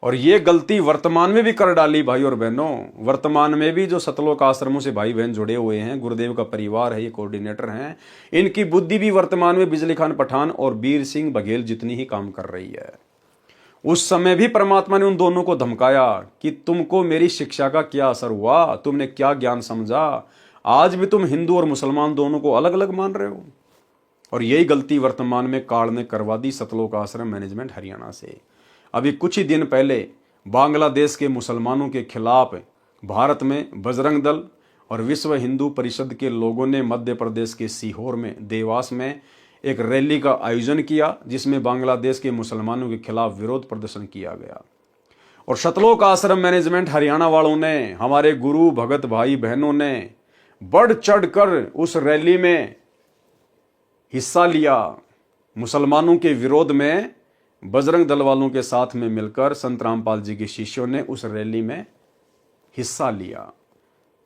और ये गलती वर्तमान में भी कर डाली भाई और बहनों। वर्तमान में भी जो सतलोक आश्रमों से भाई बहन जुड़े हुए हैं, गुरुदेव का परिवार है, ये कोऑर्डिनेटर हैं, इनकी बुद्धि भी वर्तमान में बिजली खान पठान और वीर सिंह बघेल जितनी ही काम कर रही है। उस समय भी परमात्मा ने उन दोनों को धमकाया कि तुमको मेरी शिक्षा का क्या असर हुआ, तुमने क्या ज्ञान समझा, आज भी तुम हिंदू और मुसलमान दोनों को अलग अलग मान रहे हो। और यही गलती वर्तमान में काल ने करवा दी सतलोक आश्रम मैनेजमेंट हरियाणा से। अभी कुछ ही दिन पहले बांग्लादेश के मुसलमानों के खिलाफ भारत में बजरंग दल और विश्व हिंदू परिषद के लोगों ने मध्य प्रदेश के सीहोर में देवास में एक रैली का आयोजन किया, जिसमें बांग्लादेश के मुसलमानों के खिलाफ विरोध प्रदर्शन किया गया। और सतलोक आश्रम मैनेजमेंट हरियाणा वालों ने, हमारे गुरु भगत भाई बहनों ने बढ़ चढ़कर उस रैली में हिस्सा लिया। मुसलमानों के विरोध में बजरंग दल वालों के साथ में मिलकर संत रामपाल जी के शिष्यों ने उस रैली में हिस्सा लिया।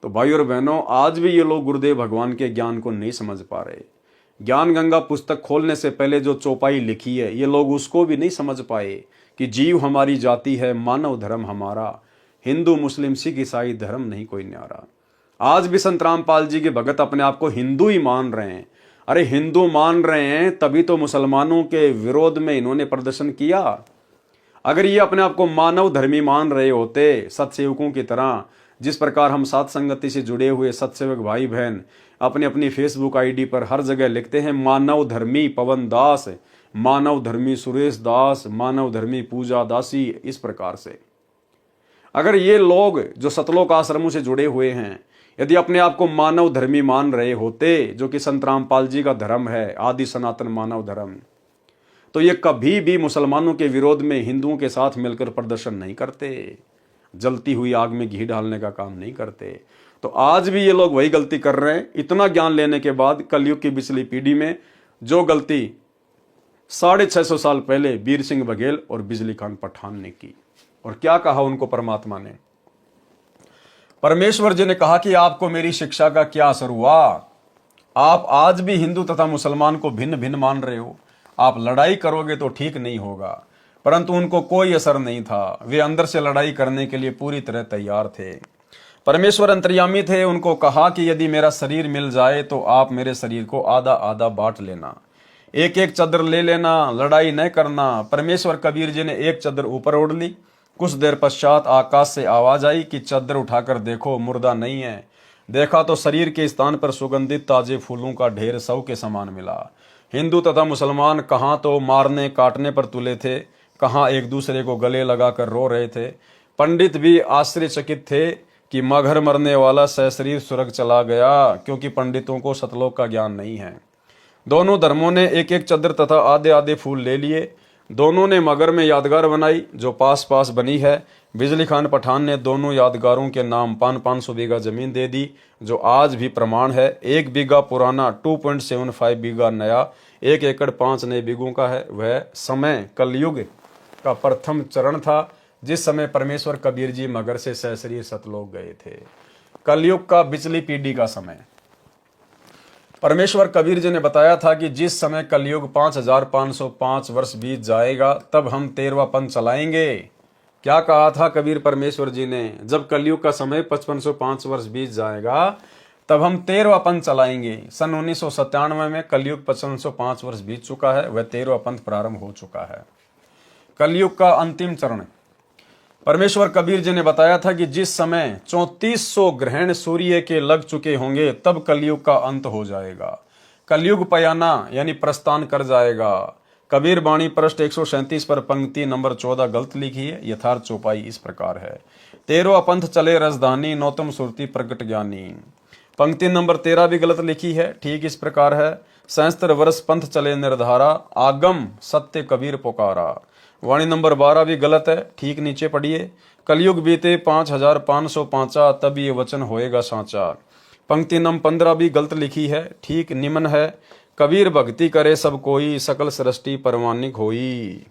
तो भाई और बहनों, आज भी ये लोग गुरुदेव भगवान के ज्ञान को नहीं समझ पा रहे। ज्ञान गंगा पुस्तक खोलने से पहले जो चौपाई लिखी है, ये लोग उसको भी नहीं समझ पाए कि जीव हमारी जाति है, मानव धर्म हमारा, हिंदू मुस्लिम सिख ईसाई धर्म नहीं कोई न्यारा। आज भी संत रामपाल जी के भगत अपने आप को हिंदू ही मान रहे हैं। अरे हिंदू मान रहे हैं तभी तो मुसलमानों के विरोध में इन्होंने प्रदर्शन किया। अगर ये अपने आप को मानव धर्मी मान रहे होते, सत्सेवकों की तरह, जिस प्रकार हम सात संगति से जुड़े हुए सत्सेवक भाई बहन अपनी अपनी फेसबुक आईडी पर हर जगह लिखते हैं मानव धर्मी पवन दास, मानव धर्मी सुरेश दास, मानव धर्मी पूजा दासी, इस प्रकार से अगर ये लोग जो सतलोक आश्रमों से जुड़े हुए हैं यदि अपने आप को मानव धर्मी मान रहे होते, जो कि संत रामपाल जी का धर्म है, आदि सनातन मानव धर्म, तो ये कभी भी मुसलमानों के विरोध में हिंदुओं के साथ मिलकर प्रदर्शन नहीं करते, जलती हुई आग में घी डालने का काम नहीं करते। तो आज भी ये लोग वही गलती कर रहे हैं। इतना ज्ञान लेने के बाद कलयुग की पिछली पीढ़ी में जो गलती 650 साल पहले वीर सिंह बघेल और बिजली खान पठान ने की। और क्या कहा उनको परमात्मा ने? परमेश्वर जी ने कहा कि आपको मेरी शिक्षा का क्या असर हुआ, आप आज भी हिंदू तथा मुसलमान को भिन्न भिन्न मान रहे हो। आप लड़ाई करोगे तो ठीक नहीं होगा। परंतु उनको कोई असर नहीं था, वे अंदर से लड़ाई करने के लिए पूरी तरह तैयार थे। परमेश्वर अंतर्यामी थे। उनको कहा कि यदि मेरा शरीर मिल जाए तो आप मेरे शरीर को आधा आधा बांट लेना, एक एक चादर ले लेना, लड़ाई न करना। परमेश्वर कबीर जी ने एक चादर ऊपर ओढ़ ली। कुछ देर पश्चात आकाश से आवाज आई कि चादर उठाकर देखो, मुर्दा नहीं है। देखा तो शरीर के स्थान पर सुगंधित ताजे फूलों का ढेर सौ के समान मिला। हिंदू तथा मुसलमान कहाँ तो मारने काटने पर तुले थे, कहाँ एक दूसरे को गले लगाकर रो रहे थे। पंडित भी आश्चर्यचकित थे कि मगर मरने वाला सशरीर स्वर्ग चला गया, क्योंकि पंडितों को सतलोक का ज्ञान नहीं है। दोनों धर्मों ने एक एक चादर तथा आधे आधे फूल ले लिए। दोनों ने मगर में यादगार बनाई जो पास पास बनी है। बिजली खान पठान ने दोनों यादगारों के नाम 500 बीघा जमीन दे दी, जो आज भी प्रमाण है। 1 बीघा पुराना, 2.75 बीघा नया, 1 एकड़ 5 नए बीघों का है। वह समय कलयुग का प्रथम चरण था, जिस समय परमेश्वर कबीर जी मगर से सशरीर सतलोक गए थे। कलयुग का बिचली पीढ़ी का समय परमेश्वर कबीर जी ने बताया था कि जिस समय कलयुग 5505 वर्ष बीत जाएगा तब हम 13वां पंथ चलाएंगे। क्या कहा था कबीर परमेश्वर जी ने? जब कलयुग का समय 5505 वर्ष बीत जाएगा तब हम 13वां पंथ चलाएंगे। सन 1997 में कलयुग 5505 वर्ष बीत चुका है, वह 13वां पंथ प्रारंभ हो चुका है। कलयुग का अंतिम चरण परमेश्वर कबीर जी ने बताया था कि जिस समय 3400 ग्रहण सूर्य के लग चुके होंगे तब कलयुग का अंत हो जाएगा। कलयुग पयाना यानी प्रस्थान कर जाएगा। कबीर बाणी पृष्ठ 137 पर पंक्ति नंबर 14 गलत लिखी है। यथार्थ चौपाई इस प्रकार है, 13 पंथ चले रजधानी, नौतम सुरती प्रगट ज्ञानी। पंक्ति नंबर 13 भी गलत लिखी है। ठीक इस प्रकार है, 67 वर्ष पंथ चले निर्धारा, आगम सत्य कबीर पुकारा। वाणी नंबर 12 भी गलत है। ठीक नीचे पढ़िए, कलयुग बीते 5505, तब ये वचन होएगा साचा। पंक्ति नंबर 15 भी गलत लिखी है। ठीक निम्न है, कबीर भक्ति करे सब कोई, सकल सृष्टि परमानिक होई।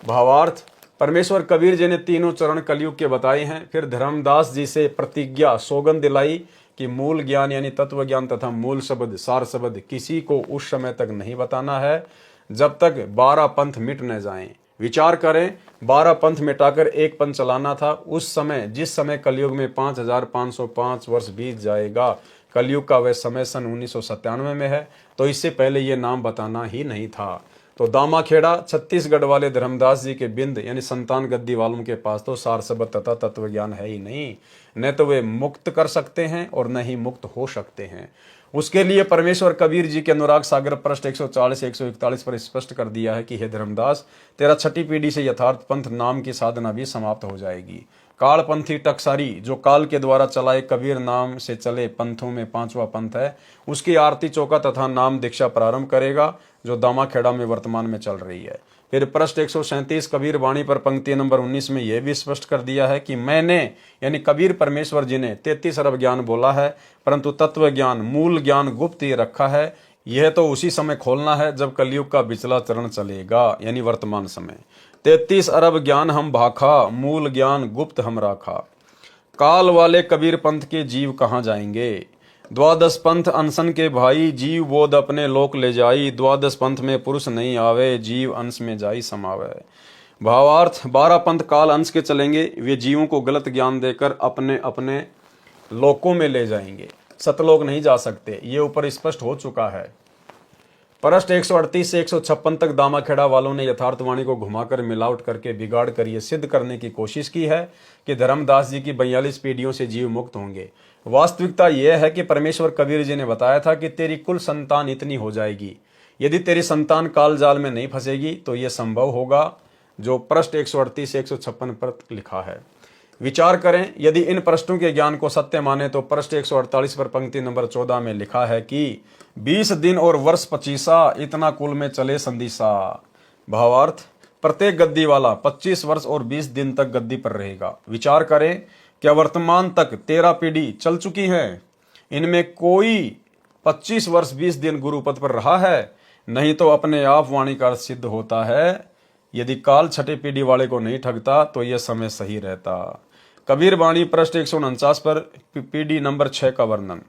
भावार्थ, परमेश्वर कबीर जी ने तीनों चरण कलयुग के बताए हैं। फिर धर्मदास जी से प्रतिज्ञा सौगंध दिलाई कि मूल ज्ञान यानी तत्व ज्ञान तथा मूल शब्द सार शब्द किसी को उस समय तक नहीं बताना है जब तक 12 पंथ मिट न जाएं। विचार करें, 12 पंथ मिटाकर एक पंथ चलाना था। उस समय जिस समय कलयुग में 5505 वर्ष बीत जाएगा, कलयुग का वह समय सन 1997 में है, तो इससे पहले ये नाम बताना ही नहीं था। तो दामाखेड़ा छत्तीसगढ़ वाले धर्मदास जी के बिंद यानी संतान गद्दी वालों के पास तो सार शब्द तथा तत्व ज्ञान है ही नहीं। न तो वे मुक्त कर सकते हैं और न ही मुक्त हो सकते हैं। उसके लिए परमेश्वर कबीर जी के अनुराग सागर पृष्ठ 140-141 पर स्पष्ट कर दिया है कि हे धर्मदास, तेरा छठी पीढ़ी से यथार्थ पंथ नाम की साधना भी समाप्त हो जाएगी। कालपंथी टकसारी जो काल के द्वारा चलाए कबीर नाम से चले पंथों में 5वां पंथ है, उसकी आरती चौका तथा नाम दीक्षा प्रारंभ करेगा, जो दामाखेड़ा में वर्तमान में चल रही है। फिर पृष्ठ 137 कबीर वाणी पर पंक्ति नंबर 19 में यह भी स्पष्ट कर दिया है कि मैंने यानी कबीर परमेश्वर जी ने 33 अरब ज्ञान बोला है, परंतु तत्व ज्ञान मूल ज्ञान गुप्त ही रखा है। यह तो उसी समय खोलना है जब कलयुग का बिचला चरण चलेगा यानी वर्तमान समय। 33 अरब ज्ञान हम भाखा, मूल ज्ञान गुप्त हम राखा। काल वाले कबीर पंथ के जीव कहाँ जाएंगे? द्वादश पंथ अनशन के भाई, जीव बोध अपने लोक ले जाई। द्वादश पंथ में पुरुष नहीं आवे, जीव अंश में जाई समावे। भावार्थ, 12 पंथ काल अंश के चलेंगे। वे जीवों को गलत ज्ञान देकर अपने अपने लोकों में ले जाएंगे। सतलोक नहीं जा सकते, ये ऊपर स्पष्ट हो चुका है। पृष्ठ 138 से 156 तक दामाखेड़ा वालों ने यथार्थवाणी को घुमाकर मिलावट करके बिगाड़ कर ये सिद्ध करने की कोशिश की है कि धर्मदास जी की 42 पीढ़ियों से जीव मुक्त होंगे। वास्तविकता यह है कि परमेश्वर कबीर जी ने बताया था कि तेरी कुल संतान इतनी हो जाएगी। यदि तेरी संतान काल जाल में नहीं फंसेगी तो यह संभव होगा, जो पृष्ठ 138 से 156 पर लिखा है। विचार करें, यदि इन पृष्ठों के ज्ञान को सत्य माने तो पृष्ठ 148 पर पंक्ति नंबर 14 में लिखा है कि 20 दिन और वर्ष 25 इतना कुल में चले संदिशा। भावार्थ, प्रत्येक गद्दी वाला 25 वर्ष और 20 दिन तक गद्दी पर रहेगा। विचार करें, क्या वर्तमान तक 13 पीढ़ी चल चुकी है, इनमें कोई 25 वर्ष 20 दिन गुरु पद पर रहा है? नहीं तो अपने आप वाणी का सिद्ध होता है। यदि काल छठे पीढ़ी वाले को नहीं ठगता तो यह समय सही रहता। कबीर वाणी पृष्ठ 149 पर पीढ़ी नंबर 6 का वर्णन।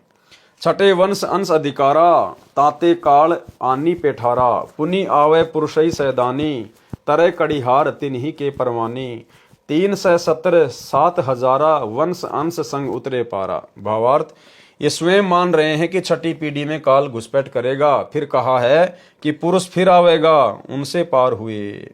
छठे वंश अंश अधिकारा, ताते काल आनी पेठारा। पुनि आवे पुरुषई सैदानी, तरय कड़िहार तिन्ही के परवानी। 370 7,000 वंश अंश संग उतरे पारा। भावार्थ, ये स्वयं मान रहे हैं कि छठी पीढ़ी में काल घुसपैठ करेगा। फिर कहा है कि पुरुष फिर आवेगा, उनसे पार हुए।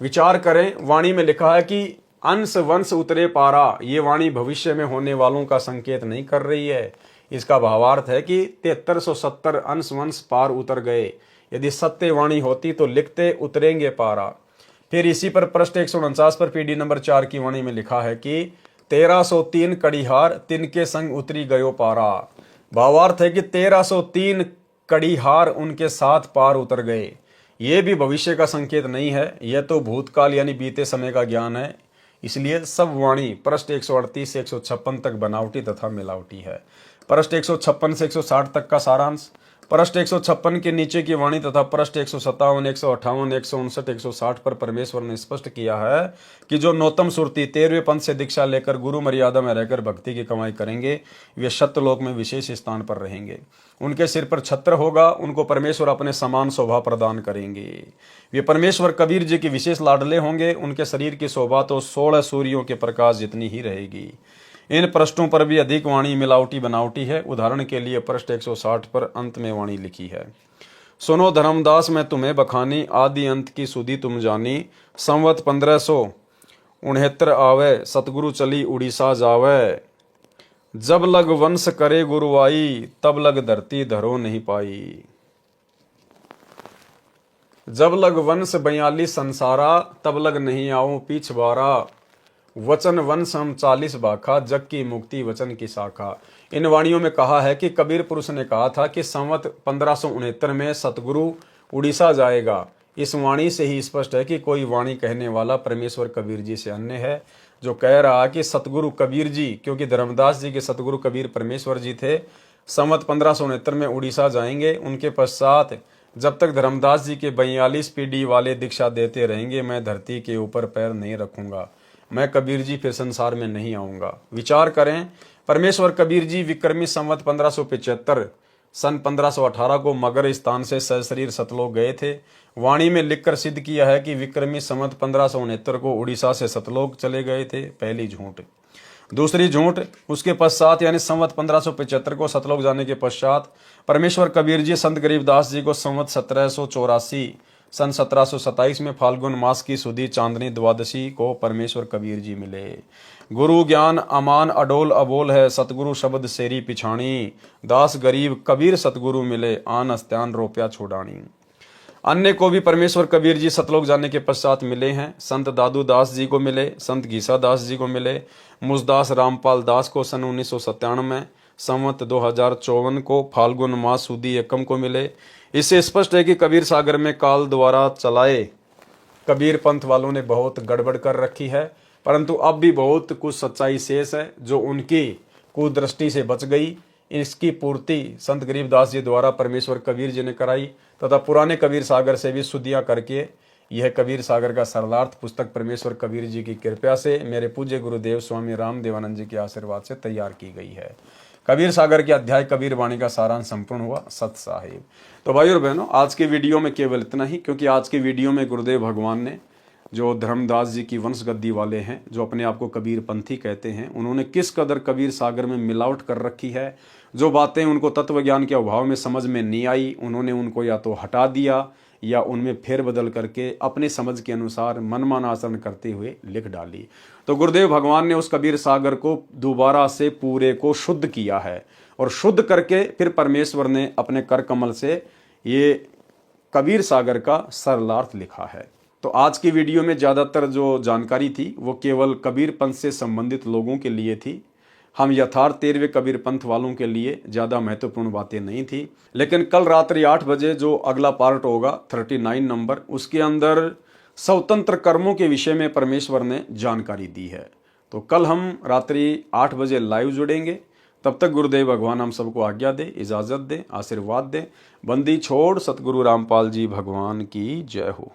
विचार करें, वाणी में लिखा है कि अंश वंश उतरे पारा। ये वाणी भविष्य में होने वालों का संकेत नहीं कर रही है। इसका भावार्थ है कि 7370 अंश वंश पार उतर गए। यदि सत्य वाणी होती तो लिखते उतरेंगे पारा। फिर इसी पर पृष्ठ 149 पर पीढ़ी नंबर 4 की वाणी में लिखा है कि 1303 कड़िहार तिनके संग उतरी गयो पारा। भावार्थ है कि 1303 कड़िहार उनके साथ पार उतर गए। ये भी भविष्य का संकेत नहीं है, यह तो भूतकाल यानी बीते समय का ज्ञान है। इसलिए सब वाणी पृष्ठ 138 से 156 तक बनावटी तथा मिलावटी है। पृष्ठ 156 से 160 तक का सारांश। पृष्ठ 156 के नीचे की वाणी तथा पृष्ठ 157, 158, 159, 160 पर परमेश्वर ने स्पष्ट किया है कि जो नौतम सुरती 13वें पंथ से दीक्षा लेकर गुरु मर्यादा में रहकर भक्ति की कमाई करेंगे, वे सत्यलोक में विशेष स्थान पर रहेंगे। उनके सिर पर छत्र होगा, उनको परमेश्वर अपने समान शोभा प्रदान करेंगे। वे परमेश्वर कबीर जी के विशेष लाडले होंगे। उनके शरीर की शोभा तो 16 सूर्यों के प्रकाश जितनी ही रहेगी। इन पृष्ठों पर भी अधिक वाणी मिलावटी बनावटी है। उदाहरण के लिए पृष्ठ 160 पर अंत में वाणी लिखी है, सुनो धर्मदास मैं तुम्हें बखानी, आदि अंत की सुधी तुम जानी। संवत 1569 आवे, सतगुरु चली उड़ीसा जावे। जब लग वंश करे गुरुवाई, तब लग धरती धरो नहीं पाई। जब लग वंश 42 संसारा, तब लग नहीं आऊं पिछवारा। वचन वंश हम 40 बाखा, जग की मुक्ति वचन की शाखा। इन वाणियों में कहा है कि कबीर पुरुष ने कहा था कि संवत 1569 में सतगुरु उड़ीसा जाएगा। इस वाणी से ही स्पष्ट है कि कोई वाणी कहने वाला परमेश्वर कबीर जी से अन्य है, जो कह रहा कि सतगुरु कबीर जी, क्योंकि धर्मदास जी के सतगुरु कबीर परमेश्वर जी थे, संवत 1569 में उड़ीसा जाएंगे। उनके पश्चात जब तक धर्मदास जी के 42 पीढ़ी वाले दीक्षा देते रहेंगे, मैं धरती के ऊपर पैर नहीं रखूंगा। मैं कबीर जी फिर संसार में नहीं आऊंगा। विचार करें, परमेश्वर कबीर जी विक्रमी संवत 1575 सन 1518 को मगर स्थान से सशरीर सतलोक गए थे। वाणी में लिखकर सिद्ध किया है कि विक्रमी संवत 1569 को उड़ीसा से सतलोक चले गए थे। पहली झूठ। दूसरी झूठ, उसके पश्चात यानी संवत 1575 को सतलोक जाने के पश्चात परमेश्वर कबीर जी संत गरीबदास जी को संवत 1784 सन 1727 में फाल्गुन मास की सुधी चांदनी द्वादशी को परमेश्वर कबीर जी मिले। गुरु ज्ञान अमान अडोल अबोल है, सतगुरु शब्द सेरी पिछाणी। दास गरीब कबीर सतगुरु मिले, आन अस्त्यान रोप्या छोड़ानी। अन्य को भी परमेश्वर कबीर जी सतलोक जाने के पश्चात मिले हैं। संत दादू दास जी को मिले, संत घीसा दास जी को मिले, मुजदास रामपाल दास को सन 1997 में, संवत 2054 को फाल्गुन मास सुदी एकम को मिले। इससे स्पष्ट है कि कबीर सागर में काल द्वारा चलाए कबीर पंथ वालों ने बहुत गड़बड़ कर रखी है, परंतु अब भी बहुत कुछ सच्चाई शेष है जो उनकी कुदृष्टि से बच गई। इसकी पूर्ति संत गरीबदास जी द्वारा परमेश्वर कबीर जी ने कराई तथा पुराने कबीर सागर से भी शुद्धियां करके यह कबीर सागर का सरलार्थ पुस्तक परमेश्वर कबीर जी की कृपा से मेरे पूज्य गुरुदेव स्वामी राम देवानंद जी के आशीर्वाद से तैयार की गई है। कबीर सागर के अध्याय कबीर वाणी का सारांश संपूर्ण हुआ। सत साहिब। तो भाई और बहनों, आज के वीडियो में केवल इतना ही, क्योंकि आज के वीडियो में गुरुदेव भगवान ने जो धर्मदास जी की वंश गद्दी वाले हैं, जो अपने आप को कबीर पंथी कहते हैं, उन्होंने किस कदर कबीर सागर में मिलावट कर रखी है। जो बातें उनको तत्व ज्ञान के अभाव में समझ में नहीं आई, उन्होंने उनको या तो हटा दिया या उनमें फेरबदल करके अपने समझ के अनुसार मनमाना आचरण करते हुए लिख डाली। तो गुरुदेव भगवान ने उस कबीर सागर को दोबारा से पूरे को शुद्ध किया है और शुद्ध करके फिर परमेश्वर ने अपने कर कमल से ये कबीर सागर का सरलार्थ लिखा है। तो आज की वीडियो में ज़्यादातर जो जानकारी थी वो केवल कबीर पंथ से संबंधित लोगों के लिए थी। हम यथार्थ 13वें कबीर पंथ वालों के लिए ज़्यादा महत्वपूर्ण बातें नहीं थी। लेकिन कल रात्रि 8 बजे जो अगला पार्ट होगा 39 नंबर, उसके अंदर स्वतंत्र कर्मों के विषय में परमेश्वर ने जानकारी दी है। तो कल हम रात्रि 8 बजे लाइव जुड़ेंगे। तब तक गुरुदेव भगवान हम सबको आज्ञा दे, इजाज़त दे, आशीर्वाद दे। बंदी छोड़ सतगुरु रामपाल जी भगवान की जय हो।